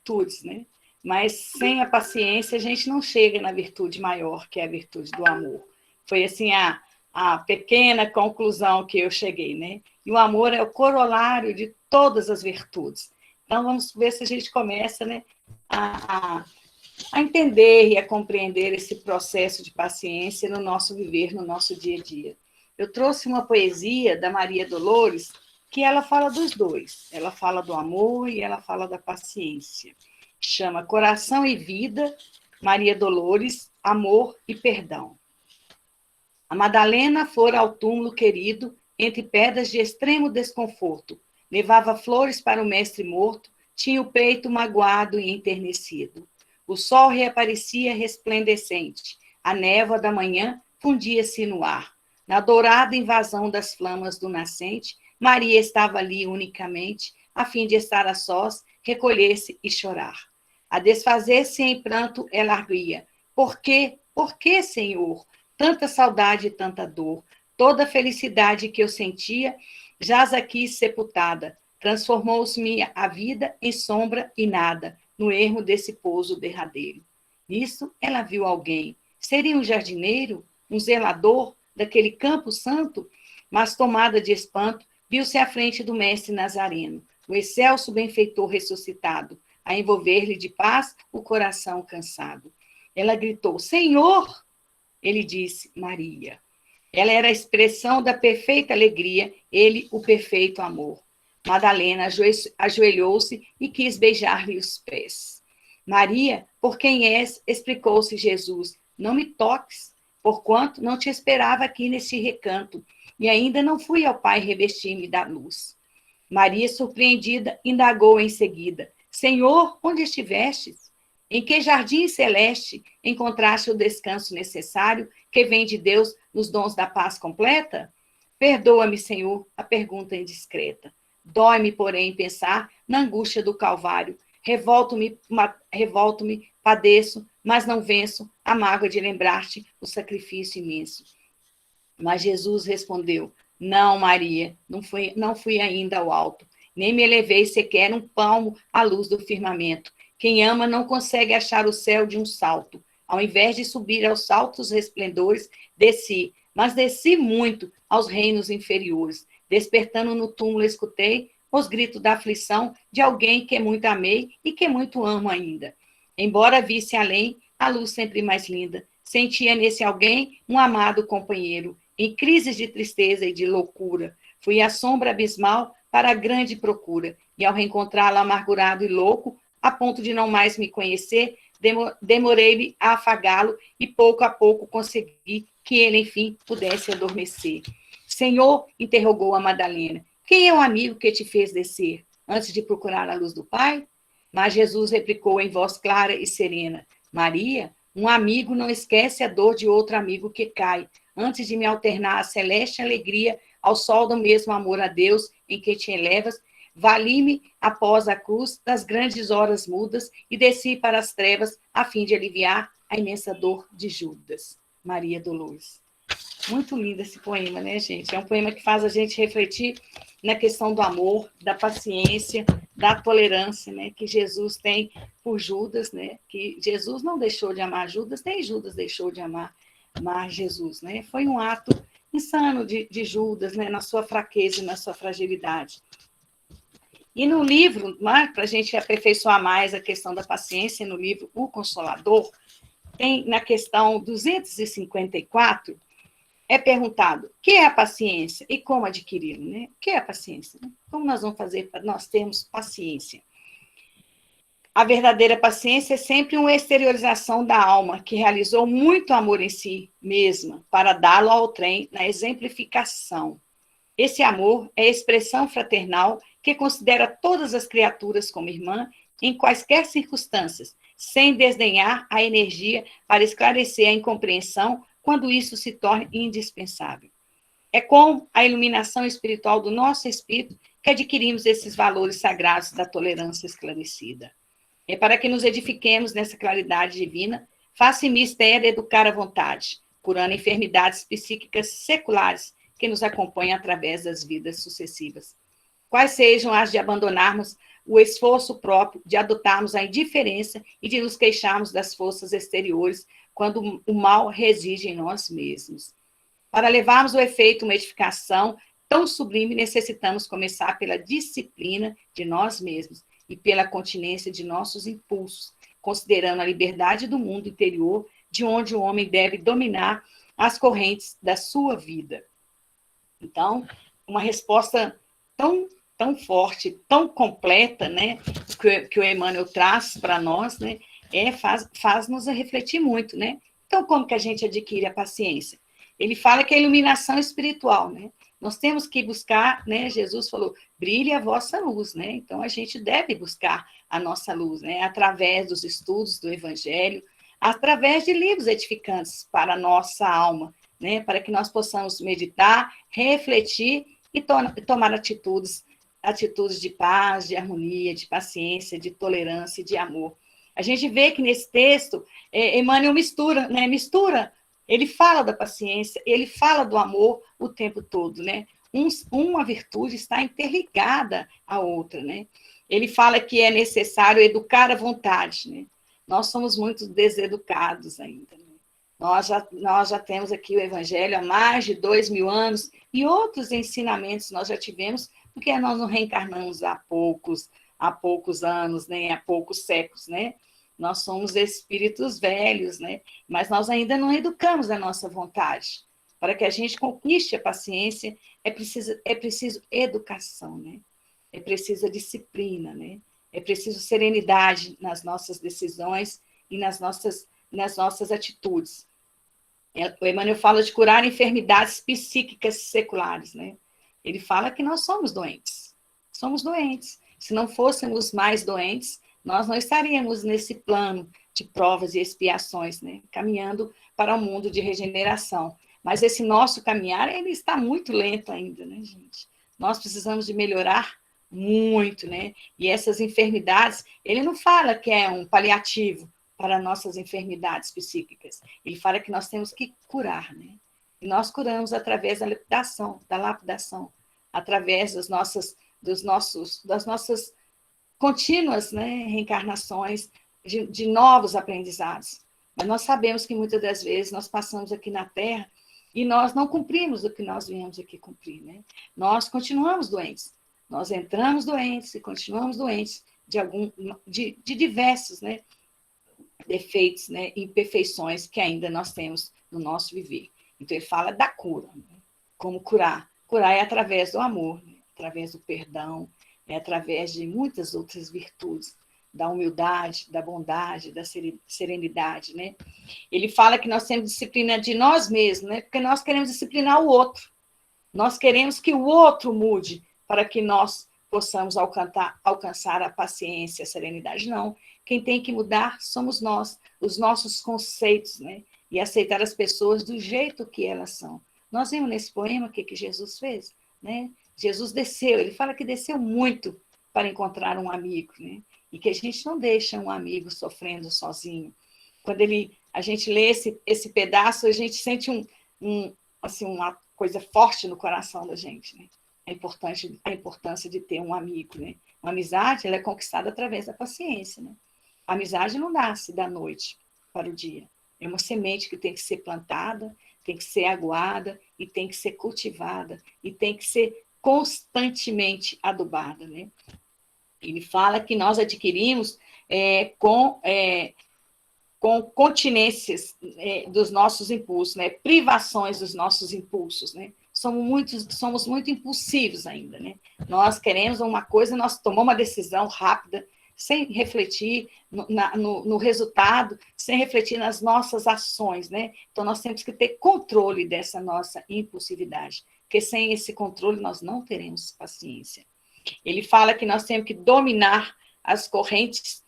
virtudes, né? Mas sem a paciência a gente não chega na virtude maior, que é a virtude do amor. Foi assim a pequena conclusão que eu cheguei, né? E o amor é o corolário de todas as virtudes. Então, vamos ver se a gente começa, né, a entender e a compreender esse processo de paciência no nosso viver, no nosso dia a dia. Eu trouxe uma poesia da Maria Dolores, que ela fala dos dois. Ela fala do amor e ela fala da paciência. Chama Coração e Vida, Maria Dolores, Amor e Perdão. A Madalena fora ao túmulo querido, entre pedras de extremo desconforto. Levava flores para o mestre morto, tinha o peito magoado e enternecido. O sol reaparecia resplandecente. A névoa da manhã fundia-se no ar. Na dourada invasão das flamas do nascente, Maria estava ali unicamente, a fim de estar a sós, recolher-se e chorar. A desfazer-se em pranto, ela arguía. Por quê? Por quê, Senhor? Tanta saudade e tanta dor. Toda a felicidade que eu sentia jaz aqui sepultada. Transformou-se a vida em sombra e nada, no ermo desse pouso derradeiro. Nisso, ela viu alguém. Seria um jardineiro? Um zelador daquele campo santo? Mas, tomada de espanto, viu-se à frente do mestre Nazareno, o excelso benfeitor ressuscitado, a envolver-lhe de paz o coração cansado. Ela gritou, Senhor! Ele disse, Maria. Ela era a expressão da perfeita alegria, ele o perfeito amor. Madalena ajoelhou-se e quis beijar-lhe os pés. Maria, por quem és, explicou-se Jesus, não me toques, porquanto não te esperava aqui neste recanto, e ainda não fui ao Pai revestir-me da luz. Maria, surpreendida, indagou em seguida, Senhor, onde estivestes? Em que jardim celeste encontraste o descanso necessário que vem de Deus nos dons da paz completa? Perdoa-me, Senhor, a pergunta indiscreta. Dói-me, porém, pensar na angústia do Calvário. Revolto-me, padeço, mas não venço a mágoa de lembrar-te o sacrifício imenso. Mas Jesus respondeu, não, Maria, não fui ainda ao alto, nem me elevei sequer um palmo à luz do firmamento. Quem ama não consegue achar o céu de um salto. Ao invés de subir aos altos resplendores, desci, mas desci muito aos reinos inferiores. Despertando no túmulo, escutei os gritos da aflição de alguém que muito amei e que muito amo ainda. Embora visse além, a luz sempre mais linda, sentia nesse alguém um amado companheiro. Em crises de tristeza e de loucura, fui à sombra abismal para a grande procura, e ao reencontrá-lo amargurado e louco, a ponto de não mais me conhecer, demorei-me a afagá-lo e pouco a pouco consegui que ele, enfim, pudesse adormecer. Senhor, interrogou a Madalena, quem é o amigo que te fez descer, antes de procurar a luz do Pai? Mas Jesus replicou em voz clara e serena, Maria, um amigo não esquece a dor de outro amigo que cai, antes de me alternar a celeste alegria ao sol do mesmo amor a Deus em que te elevas, vali-me após a cruz das grandes horas mudas e desci para as trevas a fim de aliviar a imensa dor de Judas. Maria Dolores. Muito lindo esse poema, né, gente? É um poema que faz a gente refletir na questão do amor, da paciência, da tolerância, né, que Jesus tem por Judas, né? Que Jesus não deixou de amar Judas, nem Judas deixou de amar Jesus, né? Foi um ato insano de Judas, né, na sua fraqueza e na sua fragilidade. E no livro, para a gente aperfeiçoar mais a questão da paciência, no livro O Consolador, tem na questão 254, é perguntado o que é a paciência e como adquiri-la, né? O que é a paciência? Como nós vamos fazer para nós termos paciência? A verdadeira paciência é sempre uma exteriorização da alma que realizou muito amor em si mesma para dá-lo ao trem na exemplificação. Esse amor é a expressão fraternal que considera todas as criaturas como irmã em quaisquer circunstâncias, sem desdenhar a energia para esclarecer a incompreensão quando isso se torna indispensável. É com a iluminação espiritual do nosso espírito que adquirimos esses valores sagrados da tolerância esclarecida. É para que nos edifiquemos nessa claridade divina, faça mistério educar a vontade, curando enfermidades psíquicas seculares que nos acompanham através das vidas sucessivas. Quais sejam as de abandonarmos o esforço próprio de adotarmos a indiferença e de nos queixarmos das forças exteriores quando o mal reside em nós mesmos. Para levarmos o efeito uma edificação tão sublime, necessitamos começar pela disciplina de nós mesmos e pela continência de nossos impulsos, considerando a liberdade do mundo interior, de onde o homem deve dominar as correntes da sua vida. Então, uma resposta tão forte, tão completa, né, que o Emmanuel traz para nós, né, faz-nos refletir muito, né? Então, como que a gente adquire a paciência? Ele fala que é a iluminação espiritual, né? Nós temos que buscar, né? Jesus falou, brilhe a vossa luz, né? Então, a gente deve buscar a nossa luz, né? Através dos estudos do Evangelho, através de livros edificantes para a nossa alma, né? Para que nós possamos meditar, refletir e tomar atitudes de paz, de harmonia, de paciência, de tolerância e de amor. A gente vê que nesse texto, Emmanuel mistura, né? Ele fala da paciência, ele fala do amor o tempo todo, né? Uma virtude está interligada à outra, né? Ele fala que é necessário educar a vontade, né? Nós somos muito deseducados ainda, né? Nós já temos aqui o Evangelho há mais de 2000 anos e outros ensinamentos nós já tivemos, porque nós não reencarnamos há poucos anos, nem há poucos séculos, né? Nós somos espíritos velhos, né? Mas nós ainda não educamos a nossa vontade. Para que a gente conquiste a paciência, é preciso educação, né? É preciso disciplina, né? É preciso serenidade nas nossas decisões e nas nossas atitudes. O Emmanuel fala de curar enfermidades psíquicas seculares, né? Ele fala que nós somos doentes. Somos doentes. Se não fôssemos mais doentes, nós não estaríamos nesse plano de provas e expiações, né? Caminhando para um mundo de regeneração. Mas esse nosso caminhar, ele está muito lento ainda, né, gente? Nós precisamos de melhorar muito, né? E essas enfermidades, ele não fala que é um paliativo para nossas enfermidades psíquicas. Ele fala que nós temos que curar, né? E nós curamos através da lapidação, através das nossas contínuas, né, reencarnações de novos aprendizados. Mas nós sabemos que muitas das vezes nós passamos aqui na Terra e nós não cumprimos o que nós viemos aqui cumprir, né? Nós continuamos doentes. Nós entramos doentes e continuamos doentes de diversos, né, defeitos, né, imperfeições que ainda nós temos no nosso viver. Então, ele fala da cura. Né? Como curar? Curar é através do amor, né? Através do perdão, é através de muitas outras virtudes, da humildade, da bondade, da serenidade, né? Ele fala que nós temos disciplina de nós mesmos, né? Porque nós queremos disciplinar o outro. Nós queremos que o outro mude para que nós possamos alcançar a paciência, a serenidade. Não. Quem tem que mudar somos nós, os nossos conceitos, né? E aceitar as pessoas do jeito que elas são. Nós vimos nesse poema o que Jesus fez, né? Jesus desceu, ele fala que desceu muito para encontrar um amigo, né? E que a gente não deixa um amigo sofrendo sozinho. Quando a gente lê esse pedaço, a gente sente assim, uma coisa forte no coração da gente, né? A importância de ter um amigo, né? Uma amizade, ela é conquistada através da paciência, né? A amizade não nasce da noite para o dia. É uma semente que tem que ser plantada, tem que ser aguada e tem que ser cultivada e tem que ser constantemente adubada, né? Ele fala que nós adquirimos com continências dos nossos impulsos, né? Privações dos nossos impulsos, né? Somos muito impulsivos ainda, né? Nós queremos uma coisa, nós tomamos uma decisão rápida, sem refletir no resultado, sem refletir nas nossas ações, né? Então, nós temos que ter controle dessa nossa impulsividade, porque sem esse controle nós não teremos paciência. Ele fala que nós temos que dominar as correntes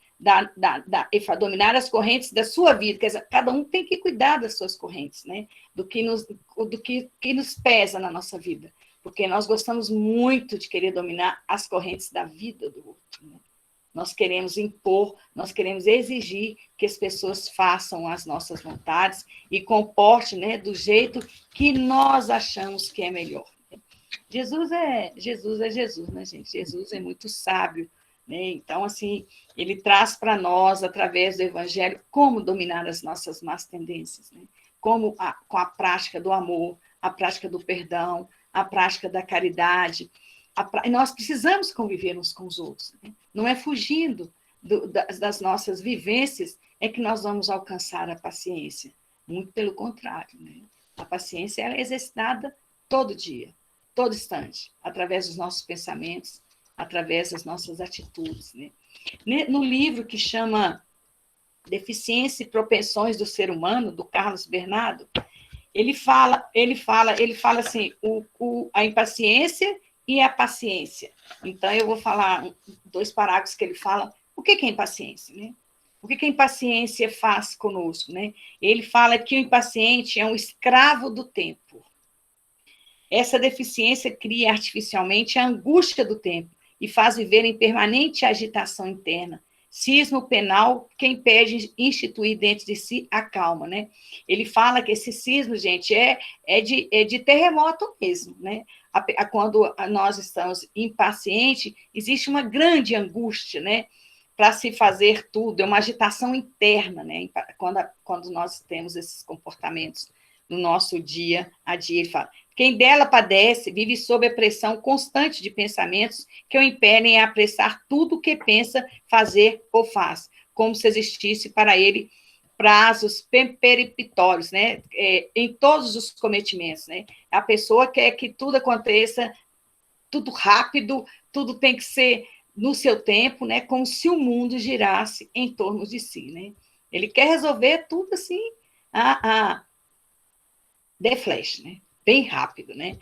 dominar as correntes da sua vida, quer dizer, cada um tem que cuidar das suas correntes, né? Do que nos pesa na nossa vida, porque nós gostamos muito de querer dominar as correntes da vida do outro, né? Nós queremos impor, nós queremos exigir que as pessoas façam as nossas vontades e comportem, né, do jeito que nós achamos que é melhor. Jesus é Jesus, né, gente? Jesus é muito sábio, né? Então, assim, ele traz para nós, através do Evangelho, como dominar as nossas más tendências, né? Como com a prática do amor, a prática do perdão, a prática da caridade. Nós precisamos conviver uns com os outros, né? Não é fugindo das nossas vivências é que nós vamos alcançar a paciência. Muito pelo contrário, né? A paciência ela é exercitada todo dia, todo instante, através dos nossos pensamentos, através das nossas atitudes, né? No livro que chama Deficiência e Propensões do Ser Humano, do Carlos Bernardo, ele fala assim, a impaciência e a paciência. Então, eu vou falar 2 parágrafos que ele fala. O que é impaciência, né? O que a impaciência faz conosco, né? Ele fala que o impaciente é um escravo do tempo. Essa deficiência cria artificialmente a angústia do tempo e faz viver em permanente agitação interna. Cisma penal que impede instituir dentro de si a calma, né? Ele fala que esse cisma, gente, é de terremoto mesmo, né? Quando nós estamos impacientes, existe uma grande angústia, né? Para se fazer tudo, é uma agitação interna, né? Quando nós temos esses comportamentos no nosso dia a dia. Ele fala, quem dela padece vive sob a pressão constante de pensamentos que o impelem a apressar tudo o que pensa, fazer ou faz, como se existisse para ele prazos peremptórios, né? Em todos os cometimentos, né? A pessoa quer que tudo aconteça, tudo rápido, tudo tem que ser no seu tempo, né? Como se o mundo girasse em torno de si, né? Ele quer resolver tudo assim, de flash, né? Bem rápido, né?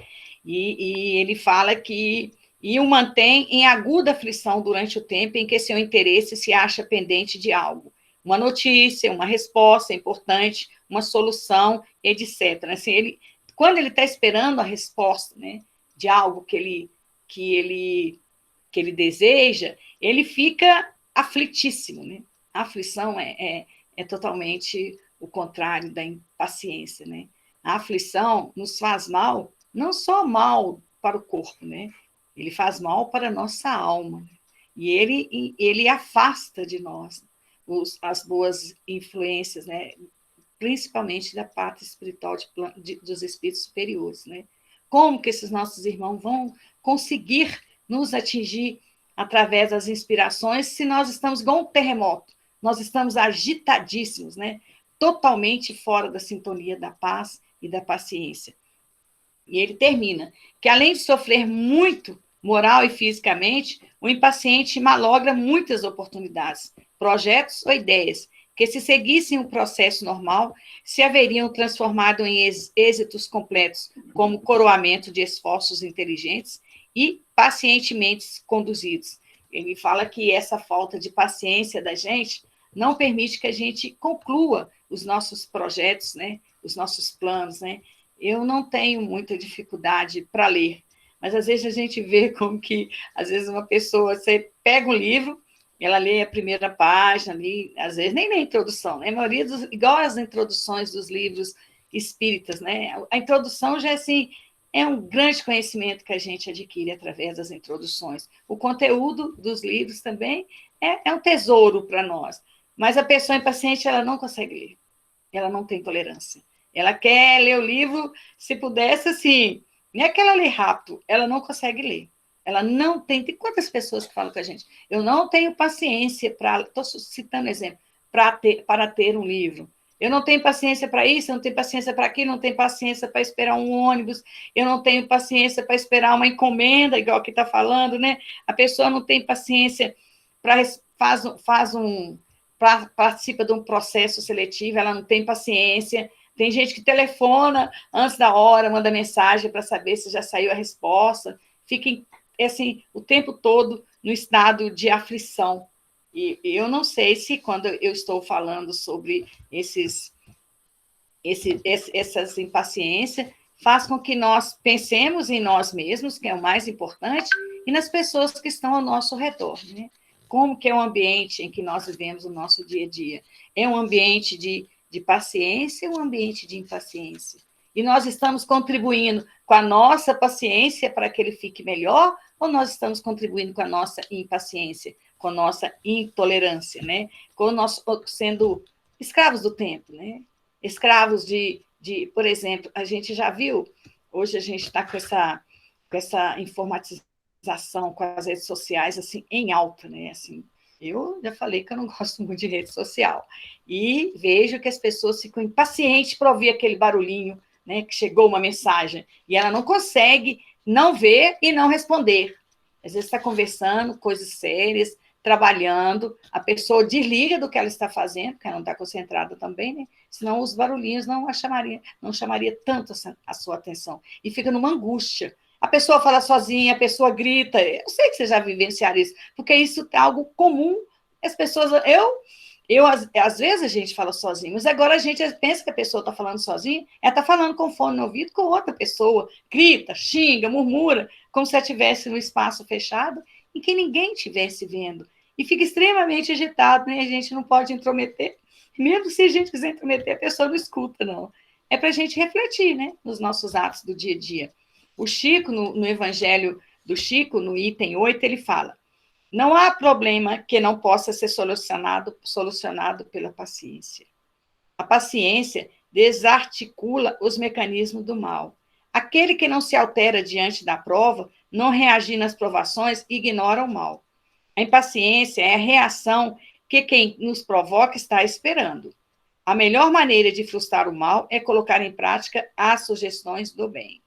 E ele fala que o mantém em aguda aflição durante o tempo em que seu interesse se acha pendente de algo. Uma notícia, uma resposta importante, uma solução, etc. Assim, quando ele está esperando a resposta, né, de algo que ele deseja, ele fica aflitíssimo, né? A aflição é totalmente o contrário da impaciência, né? A aflição nos faz mal, não só mal para o corpo, né? Ele faz mal para a nossa alma. E ele afasta de nós as boas influências, né? Principalmente da parte espiritual dos espíritos superiores, né? Como que esses nossos irmãos vão conseguir nos atingir através das inspirações se nós estamos igual um terremoto, nós estamos agitadíssimos, né? Totalmente fora da sintonia da paz e da paciência. E ele termina que, além de sofrer muito moral e fisicamente, o impaciente malogra muitas oportunidades, projetos ou ideias, que, se seguissem o processo normal, se haveriam transformado em êxitos completos, como coroamento de esforços inteligentes e pacientemente conduzidos. Ele fala que essa falta de paciência da gente não permite que a gente conclua os nossos projetos, né? Os nossos planos, né? Eu não tenho muita dificuldade para ler, mas às vezes a gente vê como que, às vezes, uma pessoa, você pega um livro, ela lê a primeira página ali, às vezes nem na introdução, né? A maioria igual as introduções dos livros espíritas, né? A introdução já assim, é um grande conhecimento que a gente adquire através das introduções. O conteúdo dos livros também é um tesouro para nós, mas a pessoa impaciente, ela não consegue ler, ela não tem tolerância. Ela quer ler o livro, se pudesse, assim, não é que ela lê rápido, ela não consegue ler. Ela não tem. Tem quantas pessoas que falam com a gente? Eu não tenho paciência para. Estou citando exemplo, para ter um livro. Eu não tenho paciência para isso, eu não tenho paciência para aquilo, não tenho paciência para esperar um ônibus, eu não tenho paciência para esperar uma encomenda, igual que está falando, né? A pessoa não tem paciência para participa de um processo seletivo, ela não tem paciência. Tem gente que telefona antes da hora, manda mensagem para saber se já saiu a resposta, fica assim, o tempo todo no estado de aflição. E eu não sei se, quando eu estou falando sobre essas impaciências, faz com que nós pensemos em nós mesmos, que é o mais importante, e nas pessoas que estão ao nosso redor, né? Como que é o ambiente em que nós vivemos o nosso dia a dia? É um ambiente de paciência ou um ambiente de impaciência? E nós estamos contribuindo com a nossa paciência para que ele fique melhor, ou nós estamos contribuindo com a nossa impaciência com nossa intolerância, né? Com nós sendo escravos do tempo, né? Escravos por exemplo, a gente já viu, hoje a gente está com essa informatização, com as redes sociais, assim, em alta, né? Assim, eu já falei que eu não gosto muito de rede social. E vejo que as pessoas ficam impacientes para ouvir aquele barulhinho, né, que chegou uma mensagem, e ela não consegue não ver e não responder. Às vezes está conversando, coisas sérias, trabalhando, a pessoa desliga do que ela está fazendo, porque ela não está concentrada também, né? Senão os barulhinhos não chamaria tanto a sua atenção. E fica numa angústia. A pessoa fala sozinha, a pessoa grita. Eu sei que você já vivenciaram isso, porque isso é algo comum. As pessoas. Às vezes a gente fala sozinho, mas agora a gente pensa que a pessoa está falando sozinha, ela está falando com fone no ouvido com outra pessoa, grita, xinga, murmura, como se ela estivesse num espaço fechado em que ninguém estivesse vendo. E fica extremamente agitado, né? A gente não pode intrometer. Mesmo se a gente quiser intrometer, a pessoa não escuta, não. É para a gente refletir, né? Nos nossos atos do dia a dia. O Chico, no Evangelho do Chico, no item 8, ele fala: não há problema que não possa ser solucionado pela paciência. A paciência desarticula os mecanismos do mal. Aquele que não se altera diante da prova, não reagir nas provações, ignora o mal. A impaciência é a reação que quem nos provoca está esperando. A melhor maneira de frustrar o mal é colocar em prática as sugestões do bem.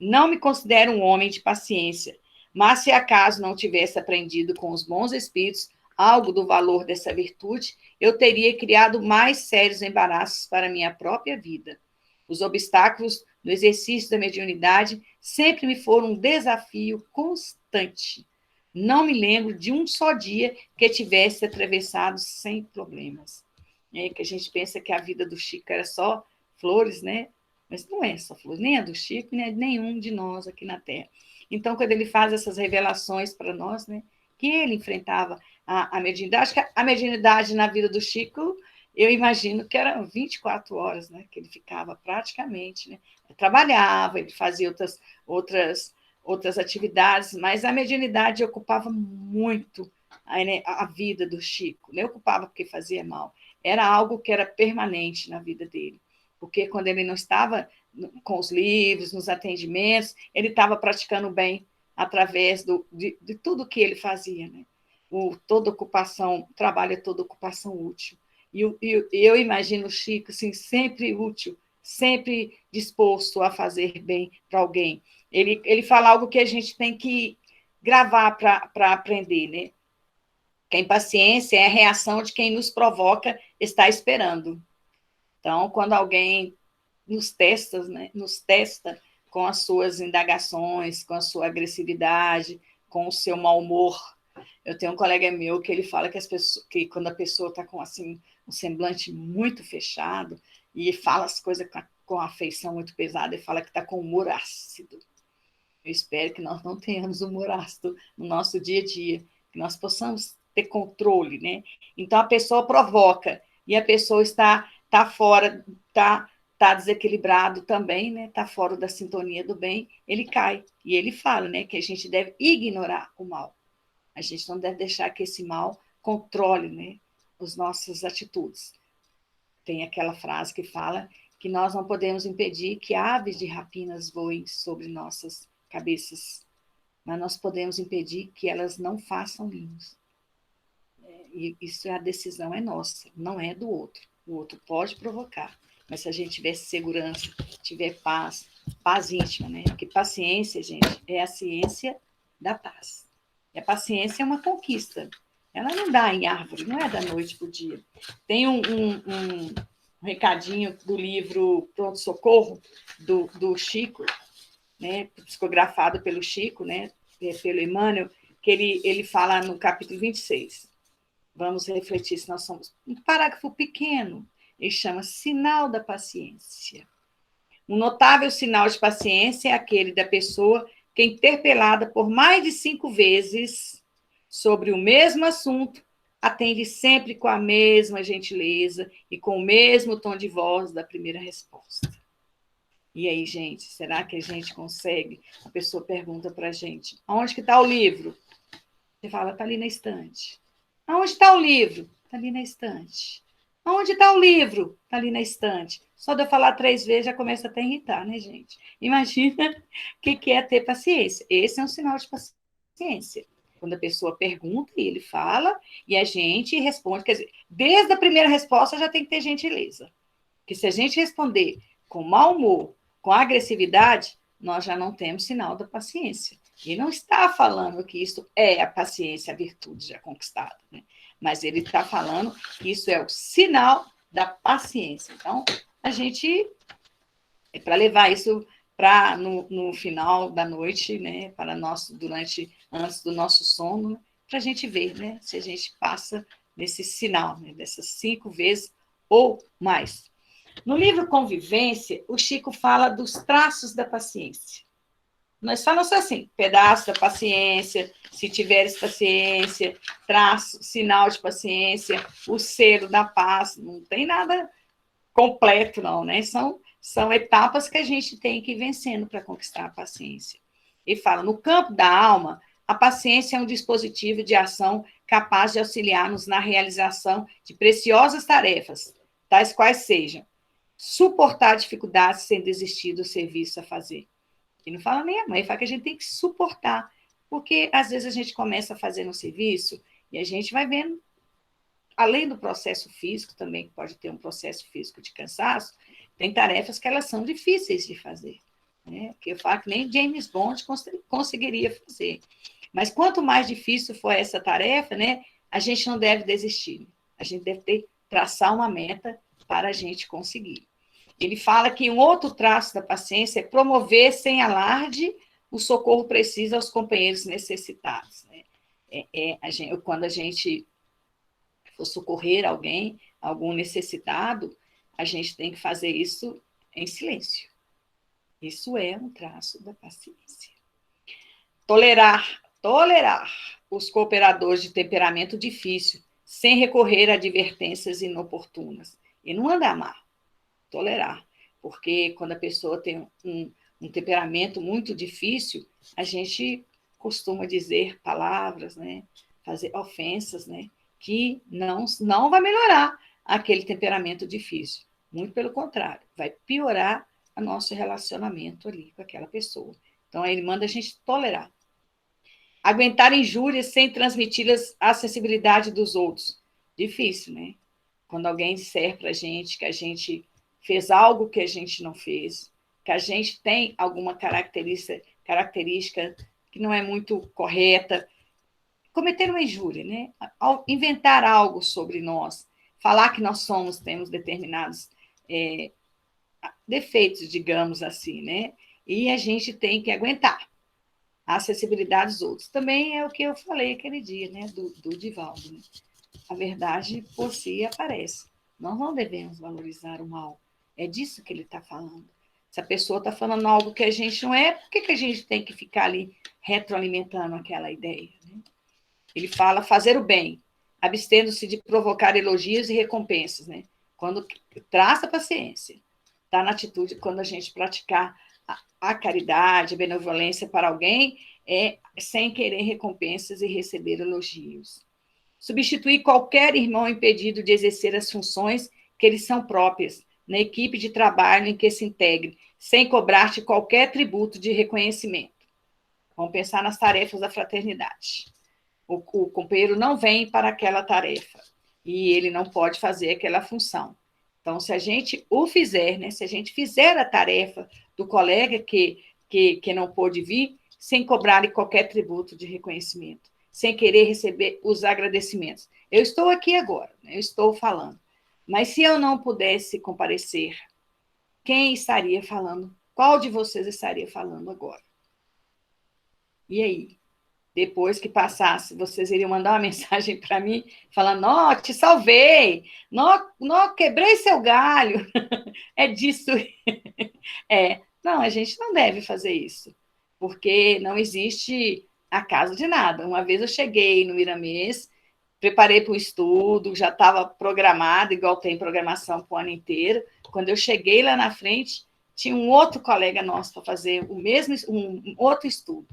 Não me considero um homem de paciência, mas se acaso não tivesse aprendido com os bons espíritos algo do valor dessa virtude, eu teria criado mais sérios embaraços para a minha própria vida. Os obstáculos no exercício da mediunidade sempre me foram um desafio constante. Não me lembro de um só dia que tivesse atravessado sem problemas. É que a gente pensa que a vida do Chico era só flores, né? Mas não é só flores, nem a do Chico, nem a de nenhum de nós aqui na Terra. Então, quando ele faz essas revelações para nós, né, que ele enfrentava a mediunidade, acho que a mediunidade na vida do Chico, eu imagino que eram 24 horas, né, que ele ficava praticamente, né, trabalhava, ele fazia outras atividades, mas a mediunidade ocupava muito a vida do Chico, não ocupava porque fazia mal, era algo que era permanente na vida dele, porque quando ele não estava com os livros, nos atendimentos, ele estava praticando bem através de tudo que ele fazia, né? Toda ocupação, trabalho é toda ocupação útil. E eu imagino o Chico assim, sempre útil, sempre disposto a fazer bem para alguém. Ele fala algo que a gente tem que gravar para aprender, né? Que a impaciência é a reação de quem nos provoca está esperando. Então, quando alguém nos testa com as suas indagações, com a sua agressividade, com o seu mau humor. Eu tenho um colega meu que ele fala que quando a pessoa está com assim, um semblante muito fechado e fala as coisas com afeição muito pesada, ele fala que está com humor ácido. Eu espero que nós não tenhamos humor ácido no nosso dia a dia, que nós possamos ter controle, né? Então, a pessoa provoca e a pessoa está fora, está desequilibrado também, né? Está fora da sintonia do bem, ele cai. E ele fala, né, que a gente deve ignorar o mal. A gente não deve deixar que esse mal controle, né, as nossas atitudes. Tem aquela frase que fala que nós não podemos impedir que aves de rapinas voem sobre nossas cabeças, mas nós podemos impedir que elas não façam ninhos. E isso a decisão é nossa, não é do outro. O outro pode provocar, mas se a gente tiver segurança, tiver paz íntima, né? Porque paciência, gente, é a ciência da paz. E a paciência é uma conquista. Ela não dá em árvore, não é da noite para o dia. Tem um recadinho do livro Pronto Socorro, do Chico, né? Psicografado pelo Chico, né? Pelo Emmanuel, que ele fala no capítulo 26. Vamos refletir se nós somos um parágrafo pequeno. Ele chama sinal da paciência. Um notável sinal de paciência é aquele da pessoa que é interpelada por mais de 5 vezes sobre o mesmo assunto, atende sempre com a mesma gentileza e com o mesmo tom de voz da primeira resposta. E aí, gente, será que a gente consegue? A pessoa pergunta para a gente, onde que está o livro? Você fala, está ali na estante. Aonde está o livro? Está ali na estante. Aonde está o livro? Está ali na estante. Só de eu falar 3 vezes já começa até a irritar, né, gente? Imagina o que é ter paciência. Esse é um sinal de paciência. Quando a pessoa pergunta e ele fala, e a gente responde. Quer dizer, desde a primeira resposta já tem que ter gentileza. Porque se a gente responder com mau humor, com agressividade, nós já não temos sinal da paciência. E não está falando que isso é a paciência, a virtude já conquistada, né? Mas ele está falando que isso é o sinal da paciência. Então, a gente, é para levar isso para no final da noite, né, para nós, antes do nosso sono, né, para a gente ver, né, se a gente passa desse sinal, né, dessas 5 vezes ou mais. No livro Convivência, o Chico fala dos traços da paciência. Nós falamos assim, pedaço da paciência, se tiveres paciência, traço, sinal de paciência, o selo da paz, não tem nada completo, não, né? São etapas que a gente tem que ir vencendo para conquistar a paciência. E fala, no campo da alma, a paciência é um dispositivo de ação capaz de auxiliar-nos na realização de preciosas tarefas, tais quais sejam suportar dificuldades sem desistir do serviço a fazer. E não fala nem a mãe, fala que a gente tem que suportar, porque às vezes a gente começa a fazer um serviço e a gente vai vendo, além do processo físico, também que pode ter um processo físico de cansaço, tem tarefas que elas são difíceis de fazer, né? Que eu falo que nem James Bond conseguiria fazer. Mas quanto mais difícil for essa tarefa, né, a gente não deve desistir. A gente deve traçar uma meta para a gente conseguir. Ele fala que um outro traço da paciência é promover sem alarde o socorro preciso aos companheiros necessitados, né? Quando a gente for socorrer alguém, algum necessitado, a gente tem que fazer isso em silêncio. Isso é um traço da paciência. Tolerar os cooperadores de temperamento difícil, sem recorrer a advertências inoportunas. E não anda a amar, tolerar. Porque quando a pessoa tem um temperamento muito difícil, a gente costuma dizer palavras, né? Fazer ofensas, né? Que não vai melhorar aquele temperamento difícil. Muito pelo contrário, vai piorar o nosso relacionamento ali com aquela pessoa. Então, ele manda a gente tolerar. Aguentar injúrias sem transmiti-las à sensibilidade dos outros. Difícil, né? Quando alguém disser para a gente que a gente fez algo que a gente não fez, que a gente tem alguma característica que não é muito correta, cometer uma injúria, né? Inventar algo sobre nós, falar que nós temos determinados defeitos, digamos assim, né? E a gente tem que aguentar a acessibilidade dos outros. Também é o que eu falei aquele dia, né? Do Divaldo, né? A verdade por si aparece. Nós não devemos valorizar o mal. É disso que ele está falando. Se a pessoa está falando algo que a gente não é, por que a gente tem que ficar ali retroalimentando aquela ideia? Né? Ele fala fazer o bem, abstendo-se de provocar elogios e recompensas. Né? Quando traça a paciência, está na atitude, quando a gente praticar a caridade, a benevolência para alguém, sem querer recompensas e receber elogios. Substituir qualquer irmão impedido de exercer as funções que lhes são próprias, na equipe de trabalho em que se integre, sem cobrar-te qualquer tributo de reconhecimento. Vamos pensar nas tarefas da fraternidade. O companheiro não vem para aquela tarefa e ele não pode fazer aquela função. Então, se a gente o fizer, né, se a gente fizer a tarefa do colega que não pôde vir, sem cobrar qualquer tributo de reconhecimento, sem querer receber os agradecimentos. Eu estou aqui agora, né, eu estou falando. Mas se eu não pudesse comparecer, quem estaria falando? Qual de vocês estaria falando agora? E aí? Depois que passasse, vocês iriam mandar uma mensagem para mim, falando, ó, te salvei, não, quebrei seu galho. É disso. Não, a gente não deve fazer isso, porque não existe acaso de nada. Uma vez eu cheguei no Miramês, preparei para o estudo, já estava programado, igual tem programação para o ano inteiro. Quando eu cheguei lá na frente, tinha um outro colega nosso para fazer o mesmo, um outro estudo.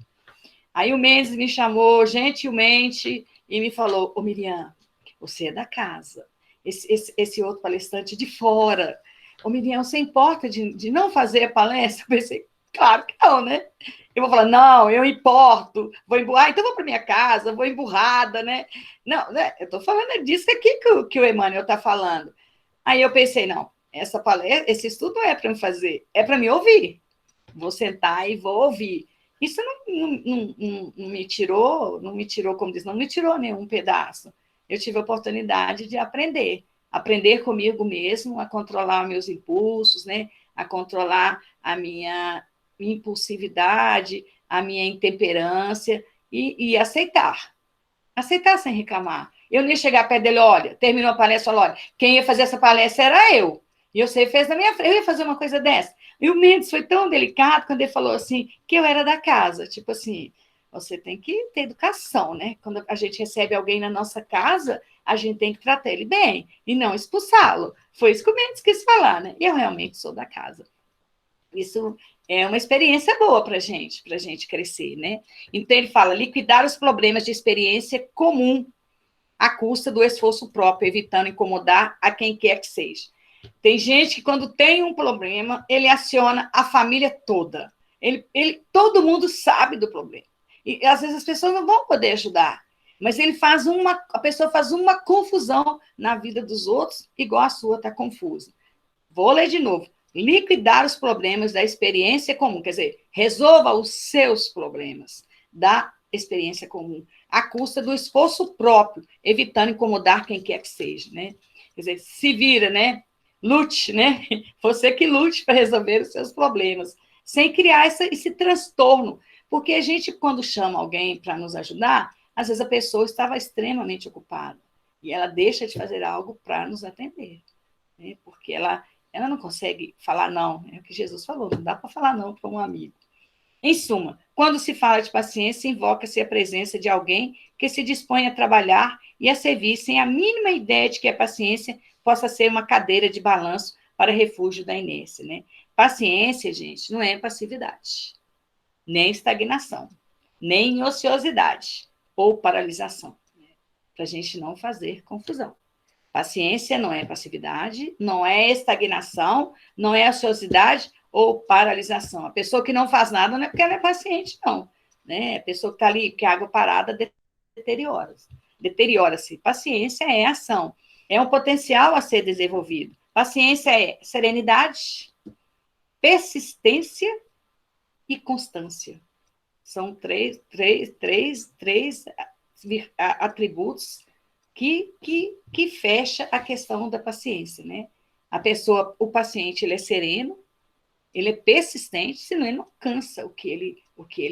Aí o Mendes me chamou gentilmente e me falou, ô Miriam, você é da casa, esse outro palestrante de fora. Ô Miriam, você importa de não fazer a palestra? Eu pensei, claro que não, né? Eu vou falar, não, eu importo, vou emburrar, então vou para minha casa, vou emburrada, né? Não, né? Eu estou falando disso aqui que o Emmanuel está falando. Aí eu pensei, não, essa palestra, esse estudo não é para me fazer, é para me ouvir. Vou sentar e vou ouvir. Isso não me tirou, como diz, não me tirou nenhum pedaço. Eu tive a oportunidade de aprender comigo mesmo, a controlar meus impulsos, né? A controlar a minha impulsividade, a minha intemperância e aceitar. Aceitar sem reclamar. Eu nem chegar perto dele, olha, terminou a palestra, olha, quem ia fazer essa palestra era eu. E você fez na minha frente, eu ia fazer uma coisa dessa. E o Mendes foi tão delicado quando ele falou assim, que eu era da casa. Tipo assim, você tem que ter educação, né? Quando a gente recebe alguém na nossa casa, a gente tem que tratar ele bem e não expulsá-lo. Foi isso que o Mendes quis falar, né? E eu realmente sou da casa. Isso é uma experiência boa para a gente crescer, né? Então, ele fala, liquidar os problemas de experiência comum à custa do esforço próprio, evitando incomodar a quem quer que seja. Tem gente que, quando tem um problema, ele aciona a família toda. Todo mundo sabe do problema. E, às vezes, as pessoas não vão poder ajudar. Mas a pessoa faz uma confusão na vida dos outros, igual a sua está confusa. Vou ler de novo. Liquidar os problemas da experiência comum. Quer dizer, resolva os seus problemas da experiência comum, à custa do esforço próprio, evitando incomodar quem quer que seja, né? Quer dizer, se vira, né? Lute, né? Você que lute para resolver os seus problemas, sem criar esse transtorno. Porque a gente, quando chama alguém para nos ajudar, às vezes a pessoa estava extremamente ocupada e ela deixa de fazer algo para nos atender, né? Porque ela não consegue falar não. É o que Jesus falou, não dá para falar não para um amigo. Em suma, quando se fala de paciência, invoca-se a presença de alguém que se dispõe a trabalhar e a servir sem a mínima ideia de que a paciência possa ser uma cadeira de balanço para refúgio da inércia, né? Paciência, gente, não é passividade, nem estagnação, nem ociosidade ou paralisação, né? Para a gente não fazer confusão. Paciência não é passividade, não é estagnação, não é ociosidade ou paralisação. A pessoa que não faz nada não é porque ela é paciente, não. Né? A pessoa que está ali, que a água parada deteriora-se. Paciência é ação, é um potencial a ser desenvolvido. Paciência é serenidade, persistência e constância. São três atributos que fecha a questão da paciência, né? O paciente, ele é sereno, ele é persistente, senão ele não cansa o que ele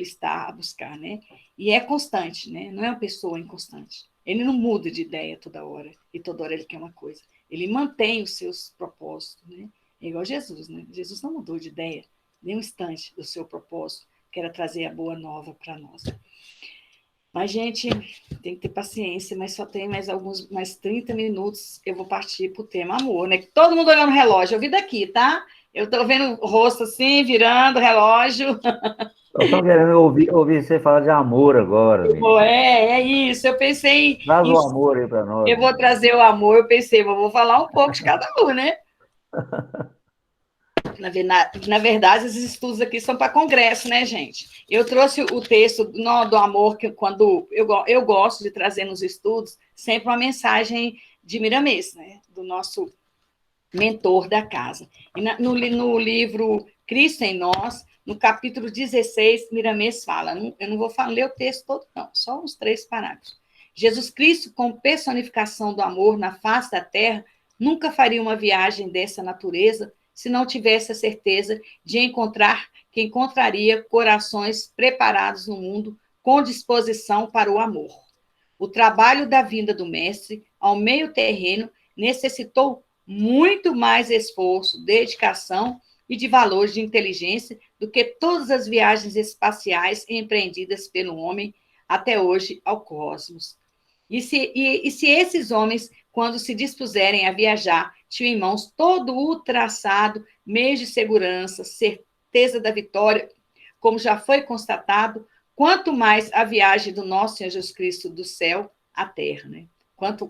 está a buscar, né? E é constante, né? Não é uma pessoa inconstante. Ele não muda de ideia toda hora, e toda hora ele quer uma coisa. Ele mantém os seus propósitos, né? É igual Jesus, né? Jesus não mudou de ideia nem um instante do seu propósito, que era trazer a boa nova para nós. Mas, gente, tem que ter paciência, mas só tem mais 30 minutos, eu vou partir para o tema amor, né? Todo mundo olhando o relógio, eu vi daqui, tá? Eu estou vendo o rosto assim, virando o relógio. Eu estou querendo ouvir você falar de amor agora, menino. É isso, eu pensei Traz em, o amor aí para nós, eu vou menino. trazer o amor, eu pensei, vou falar um pouco de cada um, né? Na verdade, esses estudos aqui são para congresso, né, gente? Eu trouxe o texto do amor, que quando eu gosto de trazer nos estudos, sempre uma mensagem de Miramês, né? Do nosso mentor da casa. E no livro Cristo em Nós, no capítulo 16, Miramês fala, eu não vou ler o texto todo, não, só uns 3 parágrafos. Jesus Cristo, como personificação do amor na face da terra, nunca faria uma viagem dessa natureza se não tivesse a certeza de que encontraria corações preparados no mundo com disposição para o amor. O trabalho da vinda do Mestre ao meio terreno necessitou muito mais esforço, dedicação e de valores de inteligência do que todas as viagens espaciais empreendidas pelo homem até hoje ao cosmos. E se esses homens, quando se dispuserem a viajar, tinham em mãos todo o traçado, meios de segurança, certeza da vitória, como já foi constatado, quanto mais a viagem do nosso Senhor Jesus Cristo do céu à terra, né?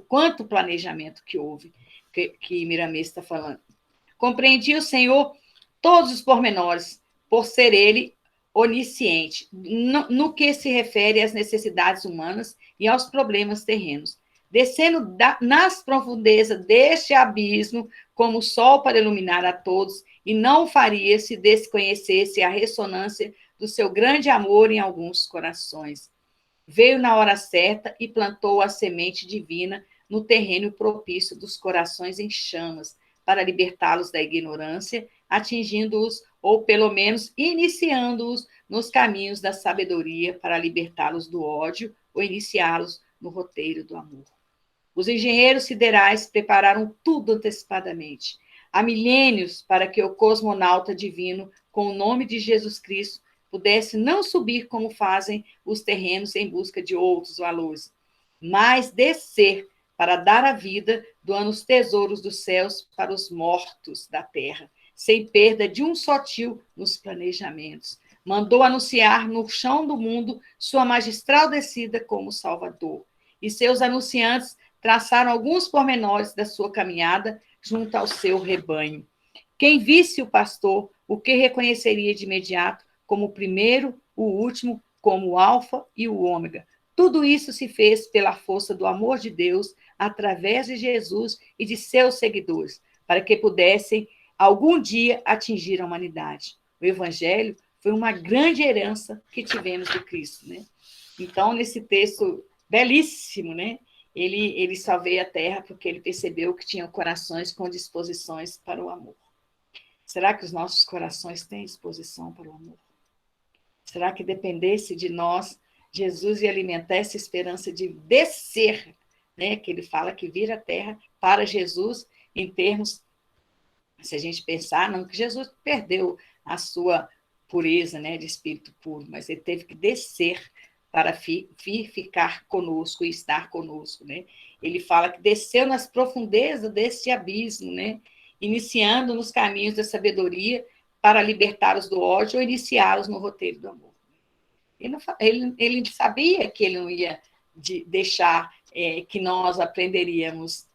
Quanto planejamento que houve, que Miramês está falando. Compreendia o Senhor todos os pormenores, por ser ele onisciente, no que se refere às necessidades humanas e aos problemas terrenos. Descendo nas profundezas deste abismo, como o sol para iluminar a todos, e não o faria se desconhecesse a ressonância do seu grande amor em alguns corações. Veio na hora certa e plantou a semente divina no terreno propício dos corações em chamas, para libertá-los da ignorância, atingindo-os, ou pelo menos iniciando-os nos caminhos da sabedoria, para libertá-los do ódio, ou iniciá-los no roteiro do amor. Os engenheiros siderais prepararam tudo antecipadamente, há milênios, para que o cosmonauta divino, com o nome de Jesus Cristo, pudesse não subir como fazem os terrenos em busca de outros valores, mas descer para dar a vida, doando os tesouros dos céus para os mortos da terra, sem perda de um só tio nos planejamentos. Mandou anunciar no chão do mundo sua magistral descida como Salvador. E seus anunciantes traçaram alguns pormenores da sua caminhada junto ao seu rebanho. Quem visse o pastor, o que reconheceria de imediato como o primeiro, o último, como o alfa e o ômega. Tudo isso se fez pela força do amor de Deus, através de Jesus e de seus seguidores, para que pudessem algum dia atingir a humanidade. O evangelho foi uma grande herança que tivemos do Cristo, né? Então, nesse texto belíssimo, né? Ele só veio à Terra porque ele percebeu que tinham corações com disposições para o amor. Será que os nossos corações têm disposição para o amor? Será que dependesse de nós, Jesus ia alimentar essa esperança de descer, né? Que ele fala que vir à Terra para Jesus, em termos, se a gente pensar, não que Jesus perdeu a sua pureza, né, de espírito puro, mas ele teve que descer para vir ficar conosco e estar conosco, né? Ele fala que desceu nas profundezas desse abismo, né? Iniciando nos caminhos da sabedoria para libertá-los do ódio ou iniciá-los no roteiro do amor. Ele sabia que ele não ia deixar que nós aprenderíamos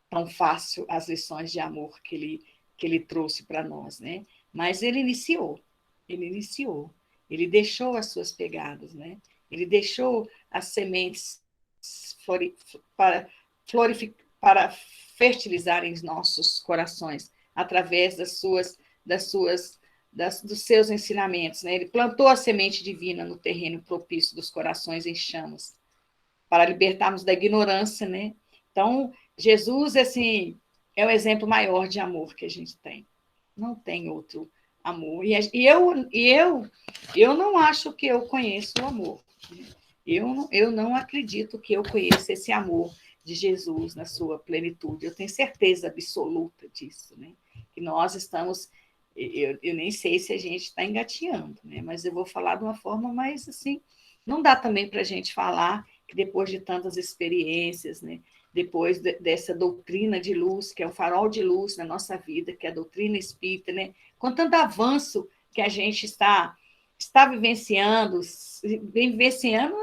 tão fácil as lições de amor que ele trouxe para nós, né? Mas ele iniciou, ele deixou as suas pegadas, né? Ele deixou as sementes para fertilizarem os nossos corações através dos seus ensinamentos, né? Ele plantou a semente divina no terreno propício dos corações em chamas, para libertarmos da ignorância, né? Então, Jesus, assim, é o exemplo maior de amor que a gente tem. Não tem outro amor. Eu não acho que eu conheço o amor. Eu não acredito que eu conheça esse amor de Jesus na sua plenitude. Eu tenho certeza absoluta disso, né? Que nós estamos... Eu nem sei se a gente está engateando, né? Mas eu vou falar de uma forma mais assim... Não dá também para a gente falar que depois de tantas experiências, né? Depois dessa doutrina de luz, que é o farol de luz na nossa vida, que é a doutrina espírita, né? Com tanto avanço que a gente está vivenciando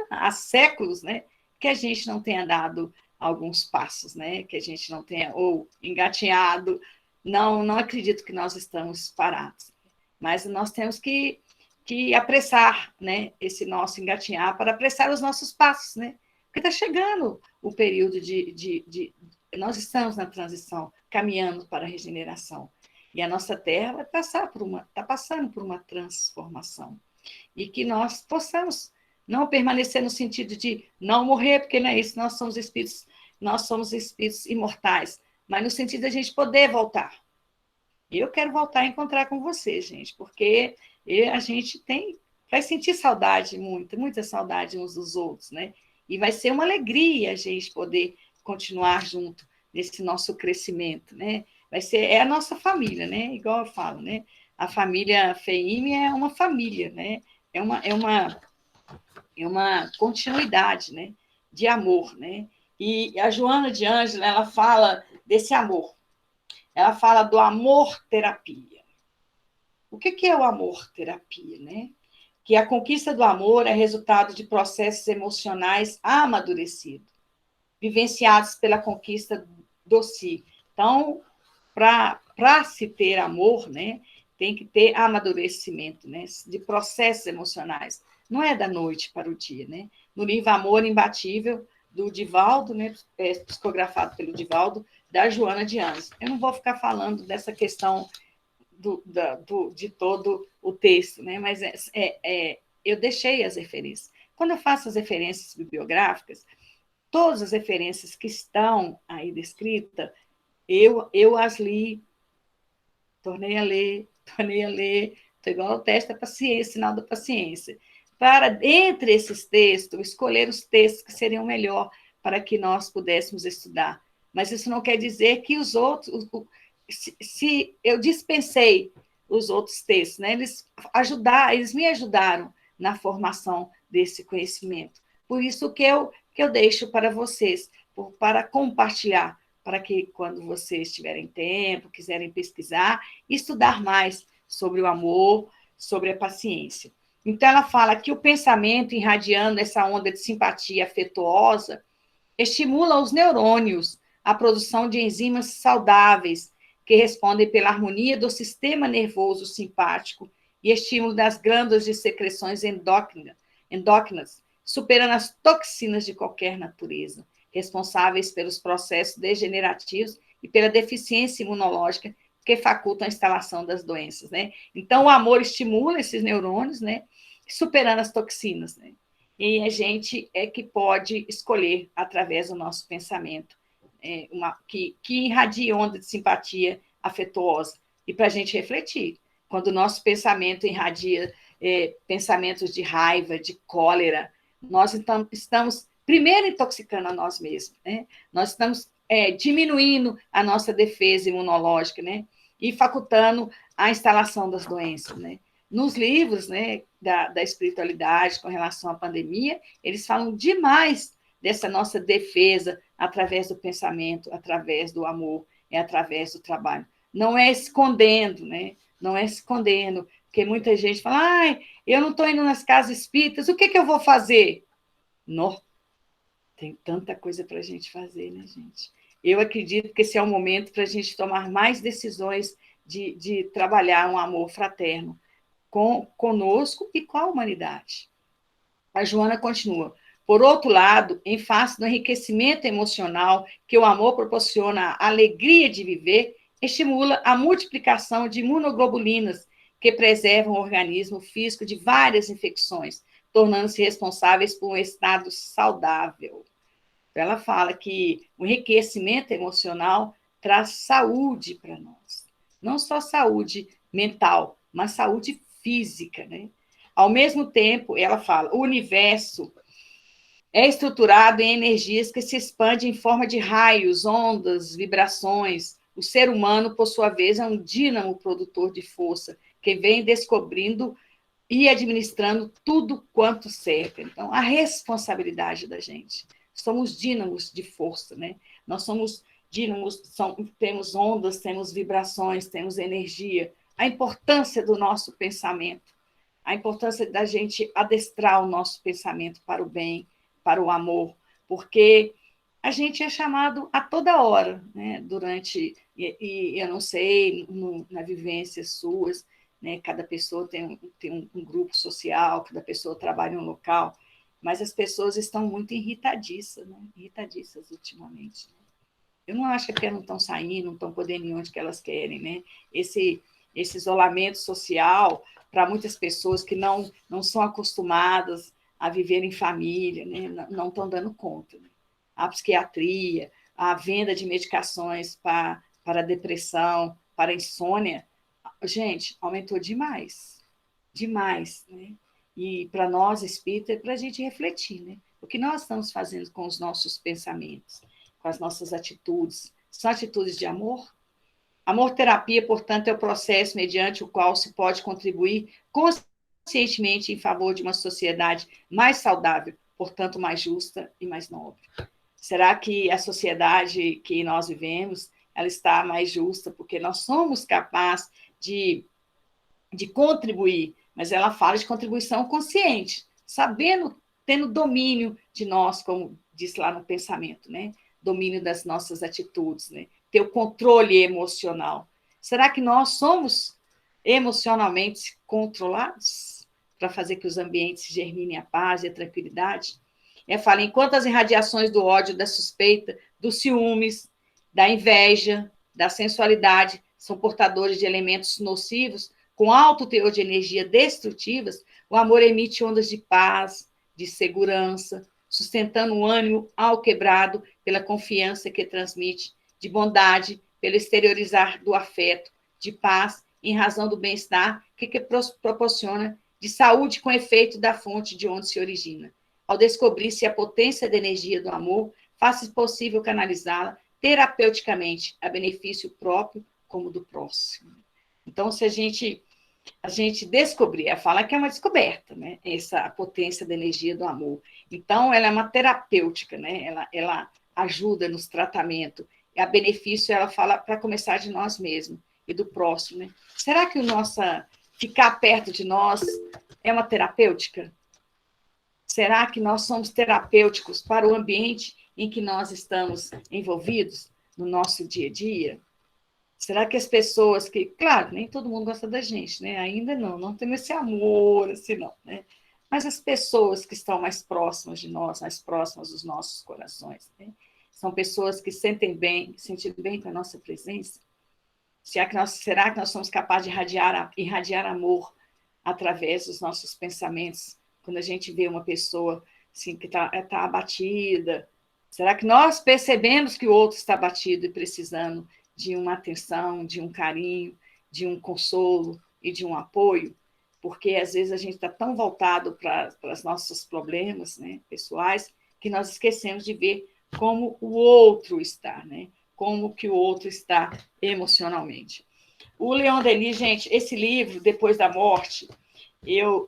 há séculos, né? Que a gente não tenha dado alguns passos, né? Que a gente não tenha ou engatinhado. Não acredito que nós estamos parados. Mas nós temos que apressar, né, esse nosso engatinhar para apressar os nossos passos, né? Porque está chegando o período nós estamos na transição, caminhando para a regeneração. E a nossa Terra vai está passando por uma transformação. E que nós possamos não permanecer no sentido de não morrer, porque não é isso, nós somos espíritos imortais, mas no sentido de a gente poder voltar. E eu quero voltar a encontrar com você, gente, porque a gente vai sentir saudade, muita saudade uns dos outros, né? E vai ser uma alegria a gente poder continuar junto nesse nosso crescimento, né? É a nossa família, né? Igual eu falo, né? A família FEIME é uma família, né? É uma continuidade, né? De amor, né? E a Joana de Ângela, ela fala desse amor. Ela fala do amor-terapia. O que é o amor-terapia, né? que a conquista do amor é resultado de processos emocionais amadurecidos, vivenciados pela conquista do si. Então, para se ter amor, né, tem que ter amadurecimento, né, de processos emocionais. Não é da noite para o dia, né? No livro Amor Imbatível, do Divaldo, né, psicografado pelo Divaldo, da Joana de Anjos. Eu não vou ficar falando dessa questão de todo o texto, né? Mas eu deixei as referências. Quando eu faço as referências bibliográficas, todas as referências que estão aí descritas, eu as li, tornei a ler, estou igual ao teste da paciência, sinal da paciência. Para, entre esses textos, escolher os textos que seriam melhor para que nós pudéssemos estudar. Mas isso não quer dizer que os outros... Se eu dispensei os outros textos, né? Eles me ajudaram na formação desse conhecimento. Por isso que eu deixo para vocês, para compartilhar, para que quando vocês tiverem tempo, quiserem pesquisar, estudar mais sobre o amor, sobre a paciência. Então, ela fala que o pensamento irradiando essa onda de simpatia afetuosa estimula os neurônios a produção de enzimas saudáveis que respondem pela harmonia do sistema nervoso simpático e estímulo das glândulas de secreções endócrinas, superando as toxinas de qualquer natureza, responsáveis pelos processos degenerativos e pela deficiência imunológica que facultam a instalação das doenças, né? Então, o amor estimula esses neurônios, né? Superando as toxinas, né? E a gente é que pode escolher, através do nosso pensamento, que irradia onda de simpatia afetuosa, e para a gente refletir. Quando o nosso pensamento irradia pensamentos de raiva, de cólera, nós então estamos, primeiro, intoxicando a nós mesmos, né? Nós estamos diminuindo a nossa defesa imunológica, né? E facultando a instalação das doenças, né? Nos livros, né, da espiritualidade com relação à pandemia, eles falam demais dessa nossa defesa através do pensamento, através do amor, através do trabalho. Não é escondendo, né? Não é escondendo, porque muita gente fala, eu não estou indo nas casas espíritas, o que eu vou fazer? Não, tem tanta coisa para a gente fazer, né, gente? Eu acredito que esse é o momento para a gente tomar mais decisões de trabalhar um amor fraterno conosco e com a humanidade. A Joana continua. Por outro lado, em face do enriquecimento emocional que o amor proporciona a alegria de viver, estimula a multiplicação de imunoglobulinas que preservam o organismo físico de várias infecções, tornando-se responsáveis por um estado saudável. Ela fala que o enriquecimento emocional traz saúde para nós. Não só saúde mental, mas saúde física, né? Ao mesmo tempo, ela fala, o universo é estruturado em energias que se expandem em forma de raios, ondas, vibrações. O ser humano, por sua vez, é um dínamo produtor de força, que vem descobrindo e administrando tudo quanto cerca. Então, a responsabilidade da gente. Somos dínamos de força, né? Nós somos dínamos, temos ondas, temos vibrações, temos energia. A importância do nosso pensamento, a importância da gente adestrar o nosso pensamento para o bem, para o amor, porque a gente é chamado a toda hora, né? E eu não sei, na vivência suas, né? Cada pessoa tem um grupo social, cada pessoa trabalha em um local, mas as pessoas estão muito irritadiças, né? Irritadiças ultimamente. Né? Eu não acho que elas não estão saindo, não estão podendo ir onde que elas querem, né? Esse isolamento social, para muitas pessoas que não são acostumadas a viver em família, né? Não estão dando conta. Né? A psiquiatria, a venda de medicações para depressão, para insônia, gente, aumentou demais. Demais, né? E para nós, espírita, é para a gente refletir, né? O que nós estamos fazendo com os nossos pensamentos, com as nossas atitudes? São atitudes de amor? Amor-terapia, portanto, é o processo mediante o qual se pode contribuir conscientemente em favor de uma sociedade mais saudável, portanto, mais justa e mais nobre. Será que a sociedade que nós vivemos, ela está mais justa porque nós somos capazes de contribuir mas ela fala de contribuição consciente, sabendo, tendo domínio de nós, como diz lá no pensamento, né? Domínio das nossas atitudes, né? Ter o controle emocional. Será que nós somos emocionalmente controlados para fazer que os ambientes germinem a paz e a tranquilidade? Fala, enquanto as irradiações do ódio, da suspeita, dos ciúmes, da inveja, da sensualidade são portadores de elementos nocivos, com alto teor de energia destrutivas, o amor emite ondas de paz, de segurança, sustentando o ânimo alquebrado pela confiança que transmite, de bondade, pelo exteriorizar do afeto, de paz, em razão do bem-estar que proporciona, de saúde com efeito da fonte de onde se origina. Ao descobrir-se a potência da energia do amor, faz-se possível canalizá-la terapeuticamente a benefício próprio como do próximo. Então, se a gente descobrir, ela fala que é uma descoberta, né? Essa potência da energia do amor. Então, ela é uma terapêutica, né? Ela ajuda nos tratamentos. A benefício, ela fala para começar de nós mesmos e do próximo, né? Será que ficar perto de nós é uma terapêutica? Será que nós somos terapêuticos para o ambiente em que nós estamos envolvidos no nosso dia a dia? Será que as pessoas que... Claro, nem todo mundo gosta da gente, né? Ainda não temos esse amor, assim, não, né? Mas as pessoas que estão mais próximas de nós, mais próximas dos nossos corações, né? São pessoas que sentem bem com a nossa presença? Será que nós somos capazes de irradiar amor através dos nossos pensamentos? Quando a gente vê uma pessoa assim, que tá abatida, será que nós percebemos que o outro está abatido e precisando de uma atenção, de um carinho, de um consolo e de um apoio? Porque, às vezes, a gente está tão voltado para os nossos problemas, né, pessoais, que nós esquecemos de ver como o outro está, né? Como que o outro está emocionalmente. O Leon Denis, gente, esse livro, Depois da Morte, eu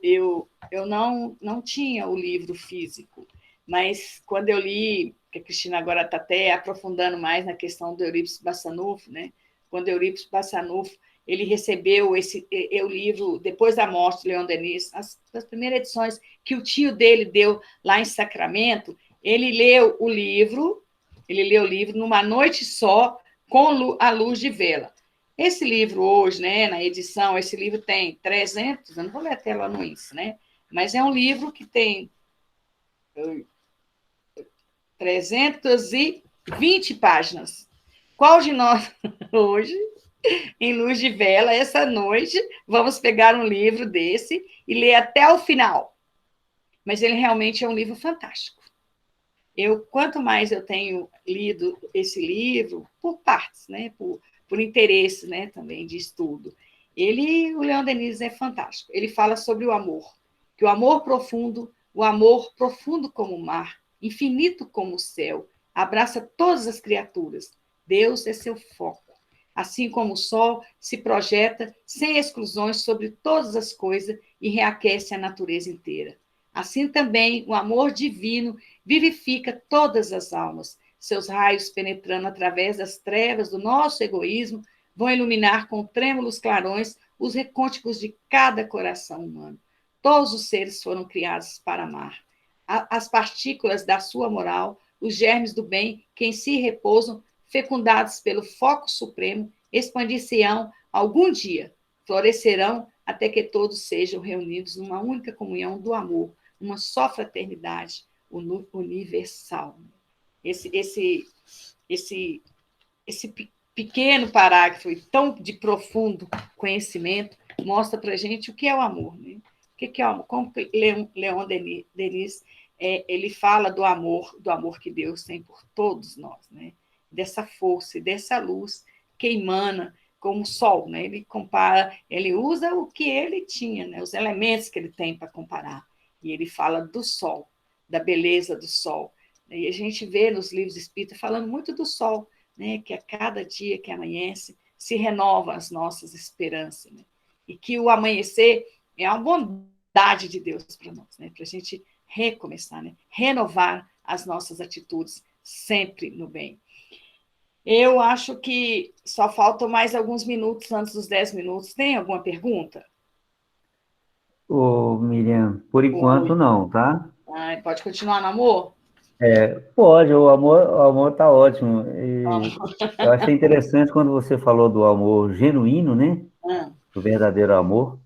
não tinha o livro físico, mas quando eu li, que a Cristina agora está até aprofundando mais na questão do Eurípides Bassanufo, né? Quando Eurípides Bassanufo ele recebeu o livro Depois da Morte, Leon Denis, as primeiras edições que o tio dele deu lá em Sacramento, ele leu o livro numa noite só, com a luz de vela. Esse livro hoje, né, na edição, esse livro tem 300, eu não vou ler até lá no INSS, né? Mas é um livro que tem 320 páginas. Qual de nós hoje, em luz de vela, essa noite, vamos pegar um livro desse e ler até o final? Mas ele realmente é um livro fantástico. Quanto mais eu tenho lido esse livro, por partes, né, por interesse, né, também de estudo, o Leon Denis é fantástico. Ele fala sobre o amor, que o amor profundo como o mar, infinito como o céu, abraça todas as criaturas. Deus é seu foco. Assim como o sol se projeta sem exclusões sobre todas as coisas e reaquece a natureza inteira. Assim também o amor divino vivifica todas as almas. Seus raios, penetrando através das trevas do nosso egoísmo, vão iluminar com trêmulos clarões os recôncavos de cada coração humano. Todos os seres foram criados para amar. As partículas da sua moral, os germes do bem que em si repousam, fecundados pelo foco supremo, expandir-se-ão algum dia, florescerão até que todos sejam reunidos numa única comunhão do amor, uma só fraternidade universal. Esse pequeno parágrafo e tão de profundo conhecimento mostra para a gente o que é o amor, né? O que é o amor? Como Leon Denis ele fala do amor que Deus tem por todos nós, né? Dessa força e dessa luz que emana como o sol, né? Ele usa o que ele tinha, né? Os elementos que ele tem para comparar. E ele fala do sol, da beleza do sol. E a gente vê nos livros espíritas falando muito do sol, né? Que a cada dia que amanhece se renova as nossas esperanças, né? E que o amanhecer é uma bondade de Deus para nós, né? Para a gente recomeçar, né? Renovar as nossas atitudes sempre no bem. Eu acho que só faltam mais alguns minutos antes dos 10 minutos. Tem alguma pergunta? Ô, Miriam, por enquanto Oi. não, tá? Ai, pode continuar no amor? Pode, o amor tá ótimo. E eu achei interessante quando você falou do amor genuíno, né? Ah, Do verdadeiro amor.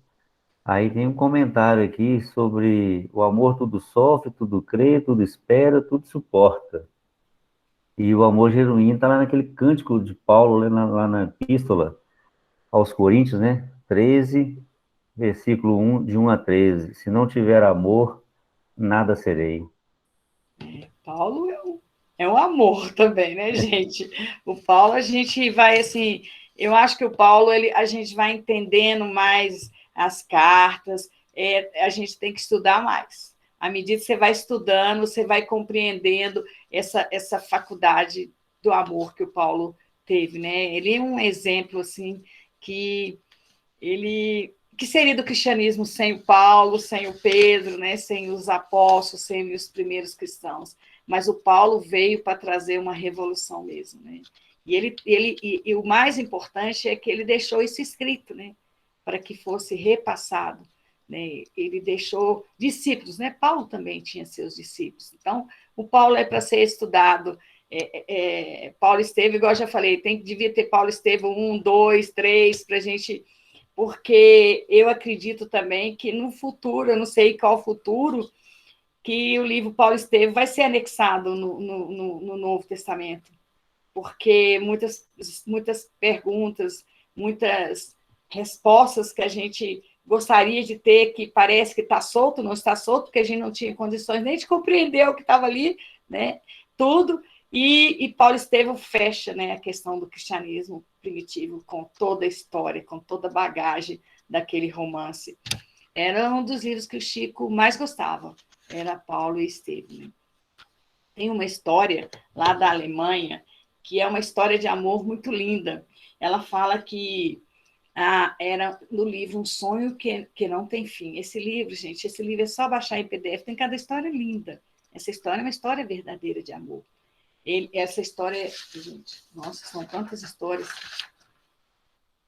Aí tem um comentário aqui sobre o amor tudo sofre, tudo crê, tudo espera, tudo suporta. E o amor genuíno está lá naquele cântico de Paulo, lá na Epístola aos Coríntios, né? 13, versículo 1, de 1 a 13. Se não tiver amor, nada serei. Paulo é um amor também, né, gente? O Paulo, a gente vai assim. Eu acho que o Paulo, a gente vai entendendo mais as cartas, a gente tem que estudar mais. À medida que você vai estudando, você vai compreendendo essa faculdade do amor que o Paulo teve, né? Ele é um exemplo assim que ele que seria do cristianismo sem o Paulo, sem o Pedro, né, sem os apóstolos, sem os primeiros cristãos. Mas o Paulo veio para trazer uma revolução mesmo, né? E o mais importante é que ele deixou isso escrito, né, para que fosse repassado. Né? Ele deixou discípulos, né? Paulo também tinha seus discípulos. Então, o Paulo é para ser estudado. Paulo Estevão, igual eu já falei, devia ter Paulo Estevão 1, 2, 3, para a gente porque eu acredito também que no futuro, eu não sei qual futuro, que o livro Paulo Estevam vai ser anexado no Novo Testamento, porque muitas perguntas, muitas respostas que a gente gostaria de ter, que parece que está solto, não está solto, porque a gente não tinha condições nem de compreender o que estava ali, né? Tudo. E Paulo Estevam fecha, né, a questão do cristianismo primitivo com toda a história, com toda a bagagem daquele romance. Era um dos livros que o Chico mais gostava, era Paulo e Estevam. Tem uma história lá da Alemanha que é uma história de amor muito linda. Ela fala que era no livro Um Sonho que Não Tem Fim. Esse livro, gente, esse livro é só baixar em PDF, tem cada história linda. Essa história é uma história verdadeira de amor. Essa história, gente, nossa, são tantas histórias.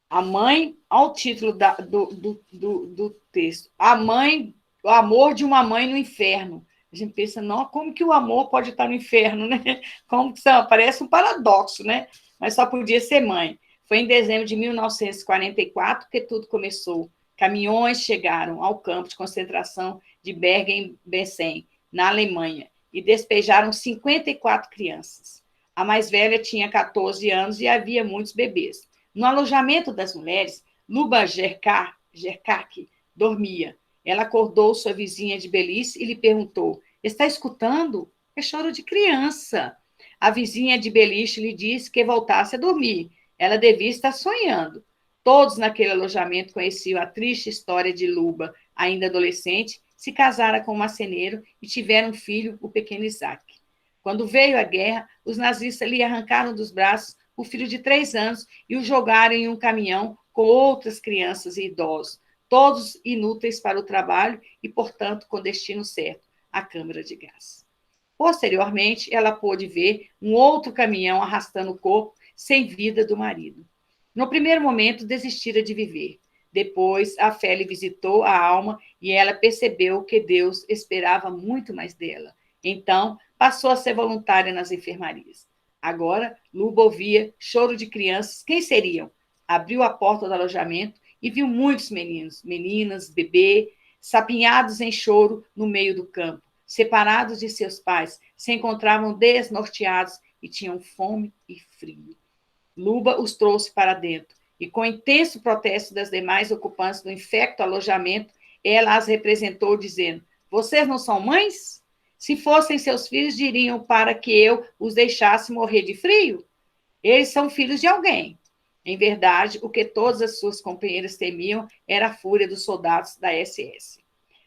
A mãe, olha o título do texto. A mãe, o amor de uma mãe no inferno. A gente pensa, não, como que o amor pode estar no inferno, né? Como que parece um paradoxo, né? Mas só podia ser mãe. Foi em dezembro de 1944 que tudo começou. Caminhões chegaram ao campo de concentração de Bergen-Belsen, na Alemanha, e despejaram 54 crianças. A mais velha tinha 14 anos e havia muitos bebês. No alojamento das mulheres, Luba Gerkak dormia. Ela acordou sua vizinha de Belize e lhe perguntou: Está escutando? É choro de criança. A vizinha de Beliche lhe disse que voltasse a dormir. Ela devia estar sonhando. Todos naquele alojamento conheciam a triste história de Luba, ainda adolescente, se casara com um marceneiro e tiveram um filho, o pequeno Isaac. Quando veio a guerra, os nazistas lhe arrancaram dos braços o filho de 3 anos e o jogaram em um caminhão com outras crianças e idosos, todos inúteis para o trabalho e, portanto, com destino certo, a câmara de gás. Posteriormente, ela pôde ver um outro caminhão arrastando o corpo sem vida do marido. No primeiro momento, desistira de viver. Depois, a fé lhe visitou a alma e ela percebeu que Deus esperava muito mais dela. Então, passou a ser voluntária nas enfermarias. Agora, Luba ouvia choro de crianças. Quem seriam? Abriu a porta do alojamento e viu muitos meninos, meninas, bebê, sapinhados em choro no meio do campo, separados de seus pais, se encontravam desnorteados e tinham fome e frio. Luba os trouxe para dentro e, com intenso protesto das demais ocupantes do infecto alojamento, ela as representou, dizendo: Vocês não são mães? Se fossem seus filhos, diriam para que eu os deixasse morrer de frio? Eles são filhos de alguém. Em verdade, o que todas as suas companheiras temiam era a fúria dos soldados da SS.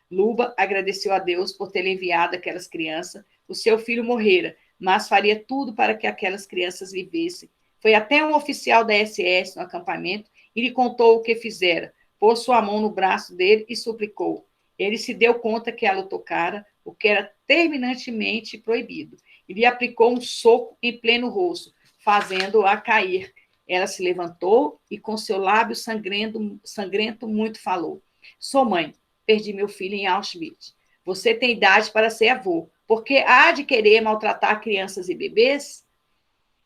Luba agradeceu a Deus por ter enviado aquelas crianças. O seu filho morrera, mas faria tudo para que aquelas crianças vivessem. Foi até um oficial da SS no acampamento e lhe contou o que fizera. Pôs sua mão no braço dele e suplicou. Ele se deu conta que ela o tocara, o que era terminantemente proibido. E lhe aplicou um soco em pleno rosto, fazendo-a cair. Ela se levantou e, com seu lábio sangrento muito falou: Sou mãe. perdi meu filho em Auschwitz. Você tem idade para ser avô, porque há de querer maltratar crianças e bebês?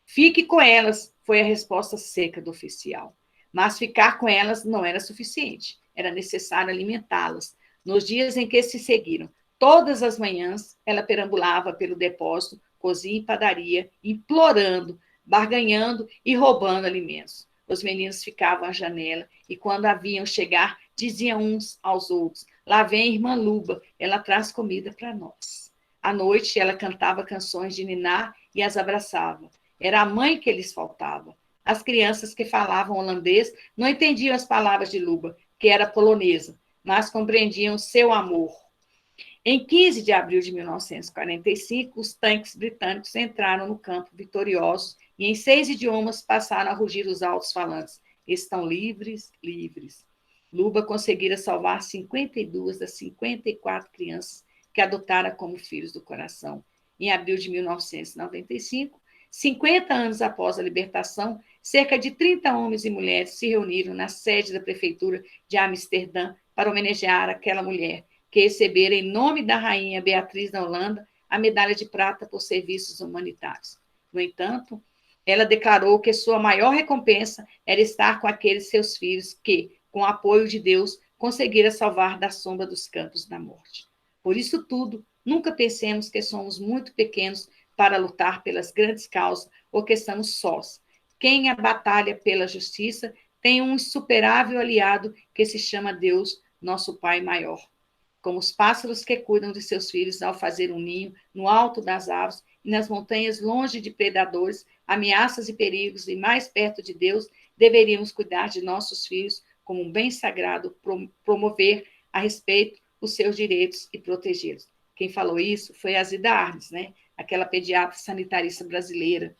Fique com elas, foi a resposta seca do oficial. Mas ficar com elas não era suficiente. Era necessário alimentá-las. Nos dias em que se seguiram, todas as manhãs, ela perambulava pelo depósito, cozinha e padaria, implorando, barganhando e roubando alimentos. Os meninos ficavam à janela e, quando a viam chegar, diziam uns aos outros: lá vem a irmã Luba, ela traz comida para nós. À noite, ela cantava canções de niná e as abraçava. Era a mãe que lhes faltava. As crianças que falavam holandês não entendiam as palavras de Luba, que era polonesa, mas compreendiam seu amor. Em 15 de abril de 1945, os tanques britânicos entraram no campo vitoriosos e, em 6 idiomas, passaram a rugir os altos-falantes. Estão livres, livres. Luba conseguira salvar 52 das 54 crianças que adotara como filhos do coração. Em abril de 1995, 50 anos após a libertação, cerca de 30 homens e mulheres se reuniram na sede da prefeitura de Amsterdã para homenagear aquela mulher que recebera, em nome da rainha Beatriz da Holanda, a medalha de prata por serviços humanitários. No entanto, ela declarou que sua maior recompensa era estar com aqueles seus filhos que, com o apoio de Deus, conseguira salvar da sombra dos campos da morte. Por isso tudo, nunca pensemos que somos muito pequenos para lutar pelas grandes causas ou que estamos sós. Quem a batalha pela justiça tem um insuperável aliado que se chama Deus, nosso Pai maior. Como os pássaros que cuidam de seus filhos ao fazer um ninho no alto das árvores e nas montanhas, longe de predadores, ameaças e perigos, e mais perto de Deus, deveríamos cuidar de nossos filhos como um bem sagrado, promover a respeito os seus direitos e protegê-los. Quem falou isso foi a Zida Arnes, né? Aquela pediatra sanitarista brasileira,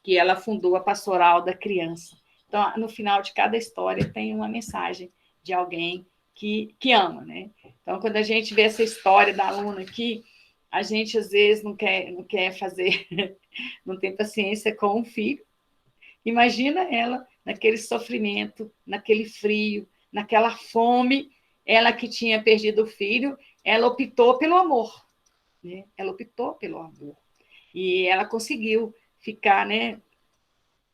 que ela fundou a Pastoral da Criança. Então, no final de cada história tem uma mensagem de alguém que ama, né? Então, quando a gente vê essa história da aluna aqui, a gente às vezes não quer fazer, não tem paciência com o filho. Imagina ela naquele sofrimento, naquele frio, naquela fome, ela que tinha perdido o filho, ela optou pelo amor, né? Ela optou pelo amor. E ela conseguiu ficar, né?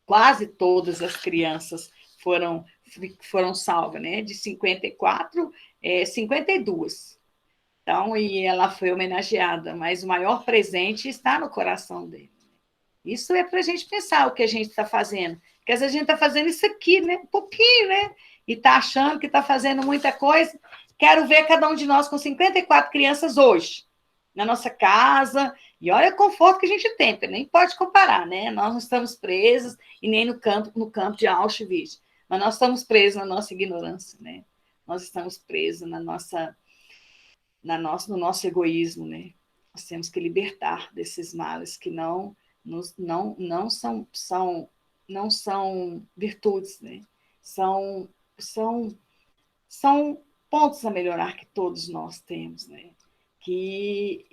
Quase todas as crianças foram salvas, né? De 54, 52. Então, e ela foi homenageada, mas o maior presente está no coração dele. Isso é para a gente pensar o que a gente está fazendo. Porque às vezes a gente está fazendo isso aqui, né? Um pouquinho, né? E está achando que está fazendo muita coisa. Quero ver cada um de nós com 54 crianças hoje, na nossa casa. E olha o conforto que a gente tem, nem pode comparar, né? Nós não estamos presos e nem no campo de Auschwitz. Mas nós estamos presos na nossa ignorância, né? Nós estamos presos no nosso egoísmo, né? Nós temos que libertar desses males que não são virtudes, né? São, são, são pontos a melhorar que todos nós temos, né? Que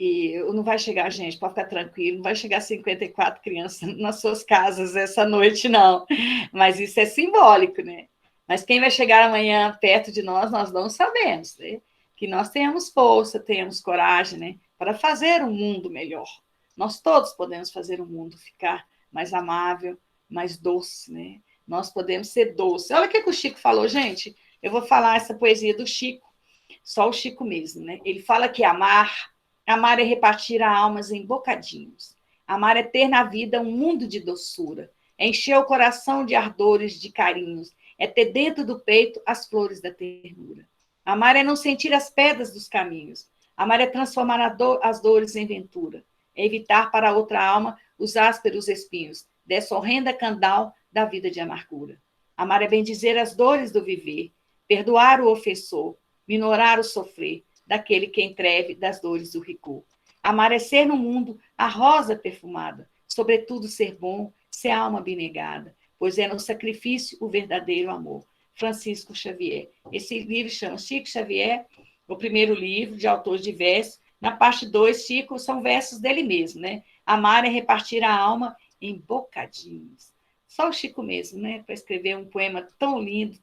não vai chegar, gente, pode ficar tranquilo, não vai chegar 54 crianças nas suas casas essa noite, não. Mas isso é simbólico, né? Mas quem vai chegar amanhã perto de nós não sabemos, né? Que nós tenhamos força, tenhamos coragem, né? Para fazer um mundo melhor. Nós todos podemos fazer o mundo ficar mais amável, mais doce, né? Nós podemos ser doces. Olha o que o Chico falou, gente. Eu vou falar essa poesia do Chico, só o Chico mesmo, né? Ele fala que amar é repartir a almas em bocadinhos. Amar é ter na vida um mundo de doçura, é encher o coração de ardores, de carinhos, é ter dentro do peito as flores da ternura. Amar é não sentir as pedras dos caminhos. Amar é transformar as dores em ventura, é evitar para outra alma os ásperos espinhos dessa horrenda candal da vida de amargura. Amar é bendizer as dores do viver, perdoar o ofensor, minorar o sofrer daquele que entreve das dores do rigor. Amar é ser no mundo a rosa perfumada, sobretudo ser bom, ser alma abnegada, pois é no sacrifício o verdadeiro amor. Francisco Xavier. Esse livro chama Chico Xavier, o primeiro livro de autores de versos. Na parte 2, Chico, são versos dele mesmo, né? Amar é repartir a alma em bocadinhos. Só o Chico mesmo, né? Para escrever um poema tão lindo,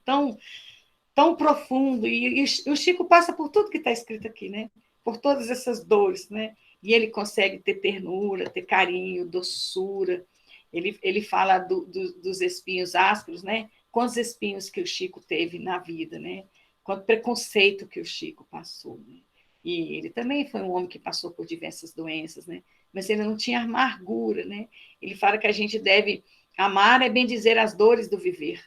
tão profundo, e o Chico passa por tudo que está escrito aqui, né? Por todas essas dores, né? E ele consegue ter ternura, ter carinho, doçura. Ele fala dos espinhos ásperos, né? Quantos espinhos que o Chico teve na vida, né? Quanto preconceito que o Chico passou, né? E ele também foi um homem que passou por diversas doenças, né? Mas ele não tinha amargura, né? Ele fala que a gente deve amar é bem dizer as dores do viver.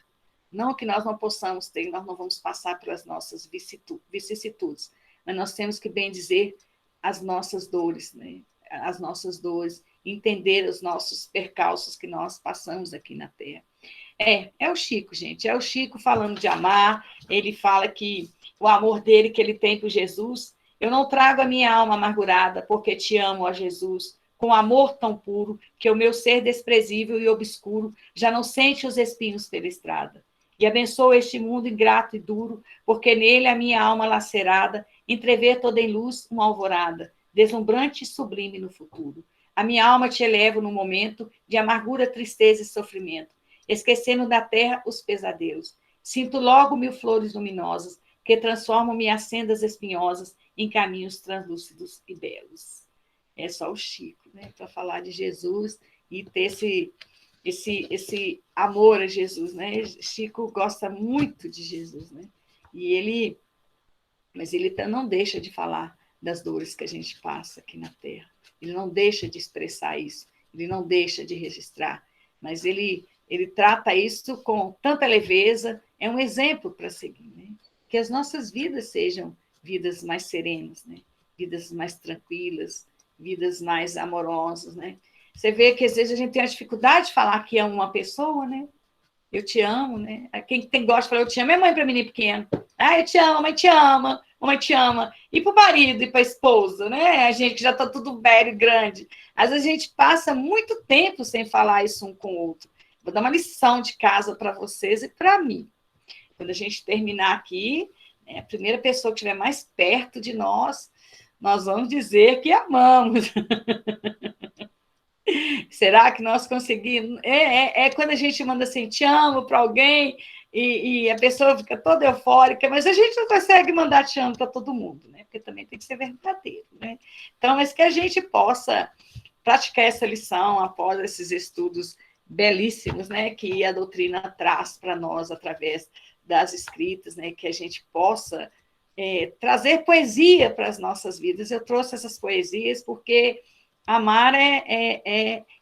Não que nós não possamos ter, nós não vamos passar pelas nossas vicissitudes, mas nós temos que bem dizer as nossas dores, né? As nossas dores, entender os nossos percalços que nós passamos aqui na Terra. É o Chico, gente, é o Chico falando de amar. Ele fala que o amor dele que ele tem por Jesus, eu não trago a minha alma amargurada, porque te amo, ó Jesus, com amor tão puro, que o meu ser desprezível e obscuro já não sente os espinhos pela estrada. E abençoo este mundo ingrato e duro, porque nele a minha alma lacerada entrevê toda em luz uma alvorada, deslumbrante e sublime no futuro. A minha alma te elevo no momento de amargura, tristeza e sofrimento, esquecendo da terra os pesadelos. Sinto logo mil flores luminosas, que transformam minhas sendas espinhosas em caminhos translúcidos e belos. É só o Chico, né, para falar de Jesus e ter esse amor a Jesus, né? Chico gosta muito de Jesus, né? Mas ele não deixa de falar das dores que a gente passa aqui na Terra. Ele não deixa de expressar isso, ele não deixa de registrar, mas ele trata isso com tanta leveza, é um exemplo para seguir, né? Que as nossas vidas sejam vidas mais serenas, né? Vidas mais tranquilas, vidas mais amorosas, né? Você vê que às vezes a gente tem a dificuldade de falar que ama uma pessoa, né? Eu te amo, né? Quem gosta de falar eu te amo é mãe para menino pequeno. Ah, eu te amo, mãe te ama, mamãe te ama. E para o marido e para a esposa, né? A gente que já está tudo velho e grande. Às vezes a gente passa muito tempo sem falar isso um com o outro. Vou dar uma lição de casa para vocês e para mim. Quando a gente terminar aqui, né, a primeira pessoa que estiver mais perto de nós vamos dizer que amamos. Será que nós conseguimos? É quando a gente manda assim, te amo para alguém, e a pessoa fica toda eufórica, mas a gente não consegue mandar te amo para todo mundo, né? Porque também tem que ser verdadeiro, né? Então, mas que a gente possa praticar essa lição após esses estudos belíssimos, né? Que a doutrina traz para nós através das escritas, né? Que a gente possa trazer poesia para as nossas vidas. Eu trouxe essas poesias porque amar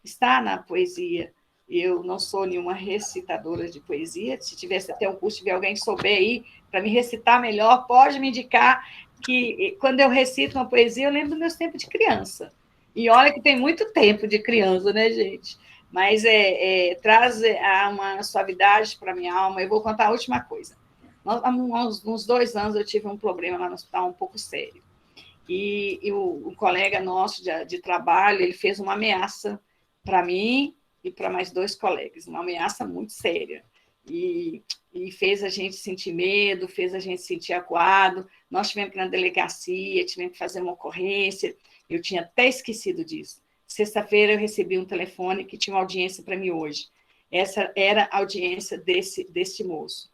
está na poesia. Eu não sou nenhuma recitadora de poesia. Se tivesse até um curso, tiver alguém que souber aí para me recitar melhor, pode me indicar que quando eu recito uma poesia, eu lembro dos meus tempos de criança. E olha que tem muito tempo de criança, né, gente? Mas traz uma suavidade para a minha alma. Eu vou contar a última coisa. Há uns 2 anos eu tive um problema lá no hospital um pouco sério. E o colega nosso de trabalho, ele fez uma ameaça para mim e para mais 2 colegas, uma ameaça muito séria. E fez a gente sentir medo, fez a gente sentir acuado. Nós tivemos que ir na delegacia, tivemos que fazer uma ocorrência. Eu tinha até esquecido disso. Sexta-feira eu recebi um telefone que tinha uma audiência para mim hoje. Essa era a audiência deste moço.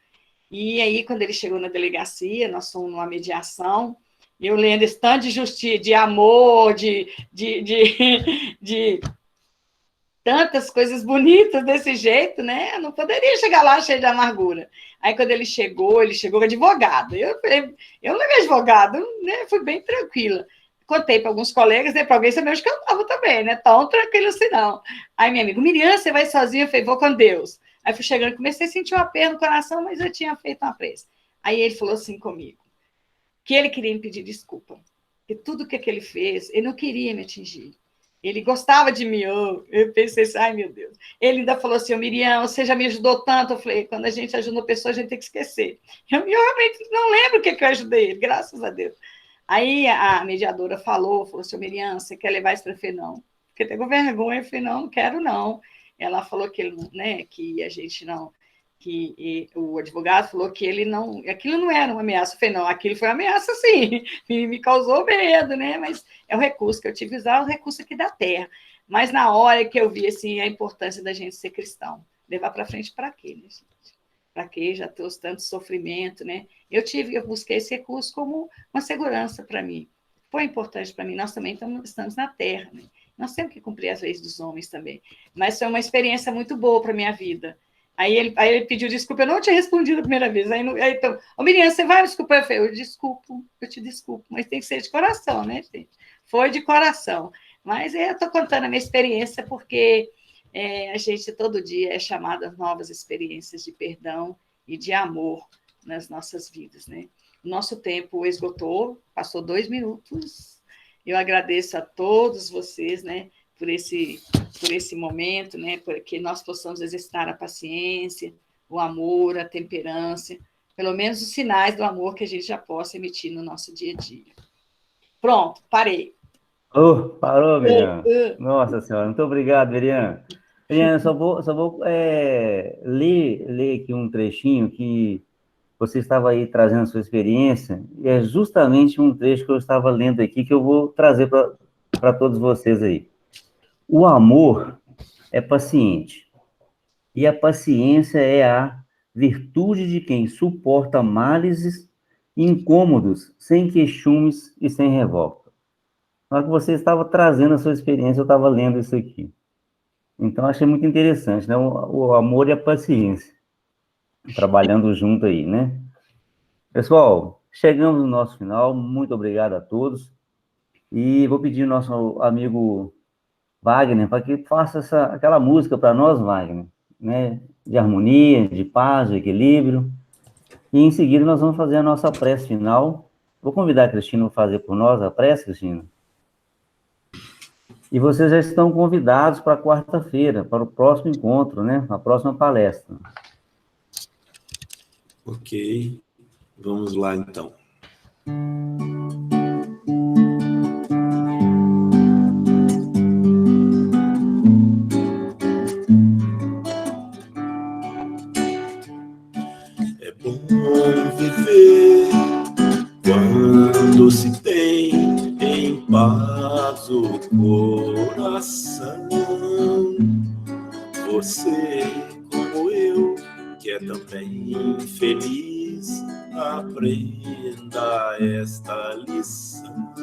E aí, quando ele chegou na delegacia, nós fomos numa mediação, eu lendo esse tanto de justiça, de amor, de tantas coisas bonitas desse jeito, né? Eu não poderia chegar lá cheio de amargura. Aí, quando ele chegou com advogado. Eu falei, eu não levei advogado, né? Fui bem tranquila. Contei para alguns colegas, né? Para alguém saber onde que eu estava também, né? Tão tranquilo assim, não. Aí, meu amigo, Miriam, você vai sozinha? Eu falei, vou com Deus. Aí fui chegando, comecei a sentir um aperto no coração, mas eu tinha feito uma prece. Aí ele falou assim comigo, que ele queria me pedir desculpa, que tudo que ele fez, ele não queria me atingir. Ele gostava de mim. Eu pensei assim, ai, meu Deus. Ele ainda falou assim, Miriam, você já me ajudou tanto. Eu falei, quando a gente ajuda uma pessoa, a gente tem que esquecer. Eu realmente não lembro o que eu ajudei ele, graças a Deus. Aí a mediadora falou assim, Miriam, você quer levar isso para ele? Não. Porque tem vergonha. Eu falei, não quero, não. Ela falou que, né, que a gente não... que o advogado falou que ele não... Aquilo não era uma ameaça. Eu falei, não, aquilo foi uma ameaça, sim. Me causou medo, né? Mas é o recurso que eu tive que usar, o recurso aqui da terra. Mas na hora que eu vi, assim, a importância da gente ser cristão, levar para frente para quê, né, gente? para que já trouxe tanto sofrimento, né? Eu busquei esse recurso como uma segurança para mim. Foi importante para mim. Nós também estamos na Terra, né? Nós temos que cumprir as leis dos homens também. Mas foi uma experiência muito boa para minha vida. Aí ele pediu desculpa, eu não tinha respondido a primeira vez. Aí então, Miriam, você vai me desculpar? Eu falei, eu te desculpo, mas tem que ser de coração, né, gente? Foi de coração. Mas eu estou contando a minha experiência porque a gente todo dia é chamado a novas experiências de perdão e de amor nas nossas vidas, né? Nosso tempo esgotou, passou 2 minutos. Eu agradeço a todos vocês, né, por esse momento, né, porque nós possamos exercitar a paciência, o amor, a temperança, pelo menos os sinais do amor que a gente já possa emitir no nosso dia a dia. Pronto, parei. Parou, Miriam. Nossa Senhora, muito obrigado, Miriam. Miriam, eu só vou ler aqui um trechinho que você estava aí trazendo a sua experiência, e é justamente um trecho que eu estava lendo aqui que eu vou trazer para todos vocês aí. O amor é paciente, e a paciência é a virtude de quem suporta males e incômodos, sem queixumes e sem revolta. Na hora que você estava trazendo a sua experiência, eu estava lendo isso aqui. Então, achei muito interessante, né? O amor e a paciência, trabalhando junto aí, né? Pessoal, chegamos no nosso final. Muito obrigado a todos. E vou pedir ao nosso amigo Wagner para que faça aquela música para nós, Wagner, né? De harmonia, de paz, de equilíbrio. E em seguida nós vamos fazer a nossa prece final. Vou convidar a Cristina a fazer por nós a prece, Cristina. E vocês já estão convidados para quarta-feira, para o próximo encontro, né? A próxima palestra. Ok. Vamos lá, então. É bom viver quando se tem em paz o coração. Você, como eu, que é também feliz, aprenda esta lição.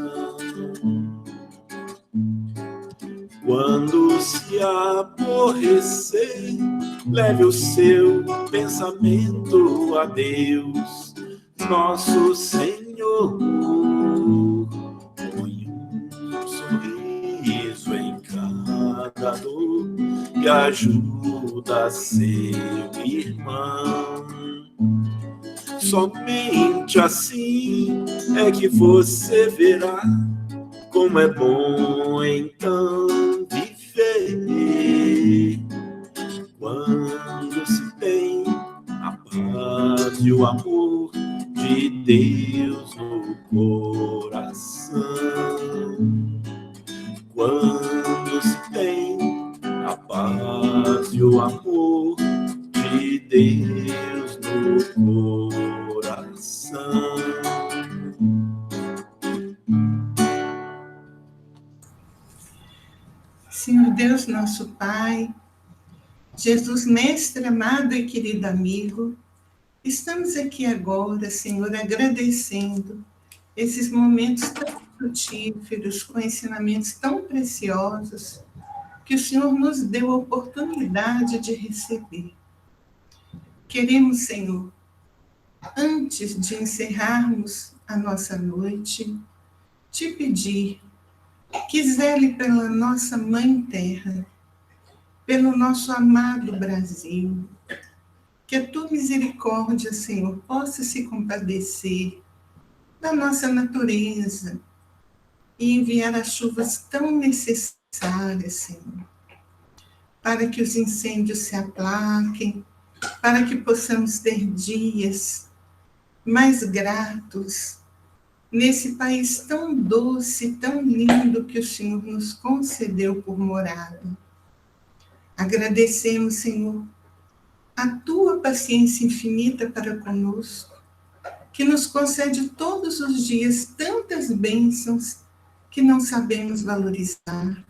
Quando se aborrecer, leve o seu pensamento a Deus, nosso Senhor. Põe um sorriso em cada dor e ajuda seu irmão. Somente assim é que você verá como é bom então viver. Quando se tem a paz e o amor de Deus no coração. Quando se tem a paz e o amor de Deus no coração. Senhor Deus, nosso Pai, Jesus, mestre amado e querido amigo, estamos aqui agora, Senhor, agradecendo esses momentos tão frutíferos, com ensinamentos tão preciosos, que o Senhor nos deu a oportunidade de receber. Queremos, Senhor, antes de encerrarmos a nossa noite, te pedir que zele pela nossa Mãe Terra, pelo nosso amado Brasil, que a tua misericórdia, Senhor, possa se compadecer da nossa natureza e enviar as chuvas tão necessárias, Senhor, para que os incêndios se aplaquem, para que possamos ter dias mais gratos nesse país tão doce, tão lindo que o Senhor nos concedeu por morada. Agradecemos, Senhor, a tua paciência infinita para conosco, que nos concede todos os dias tantas bênçãos que não sabemos valorizar.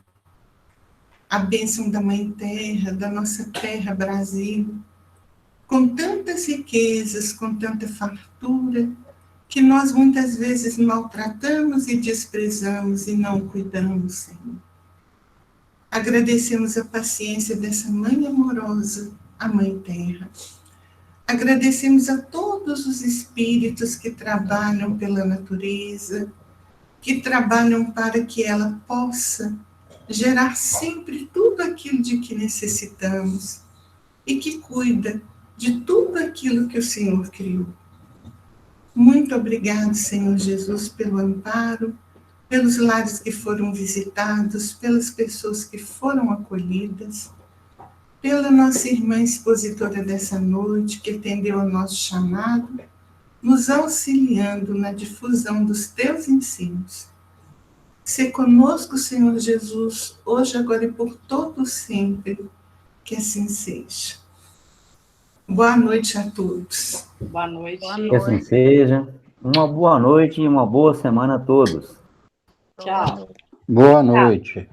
A bênção da Mãe Terra, da nossa terra Brasil, com tantas riquezas, com tanta fartura, que nós muitas vezes maltratamos e desprezamos e não cuidamos, Senhor. Agradecemos a paciência dessa Mãe amorosa, a Mãe Terra. Agradecemos a todos os espíritos que trabalham pela natureza, que trabalham para que ela possa gerar sempre tudo aquilo de que necessitamos e que cuida de tudo aquilo que o Senhor criou. Muito obrigado, Senhor Jesus, pelo amparo, pelos lares que foram visitados, pelas pessoas que foram acolhidas, pela nossa irmã expositora dessa noite, que atendeu ao nosso chamado, nos auxiliando na difusão dos teus ensinos. Se conosco, Senhor Jesus, hoje, agora e por todo sempre, que assim seja. Boa noite a todos. Boa noite. Que assim seja. Uma boa noite e uma boa semana a todos. Tchau. Boa noite.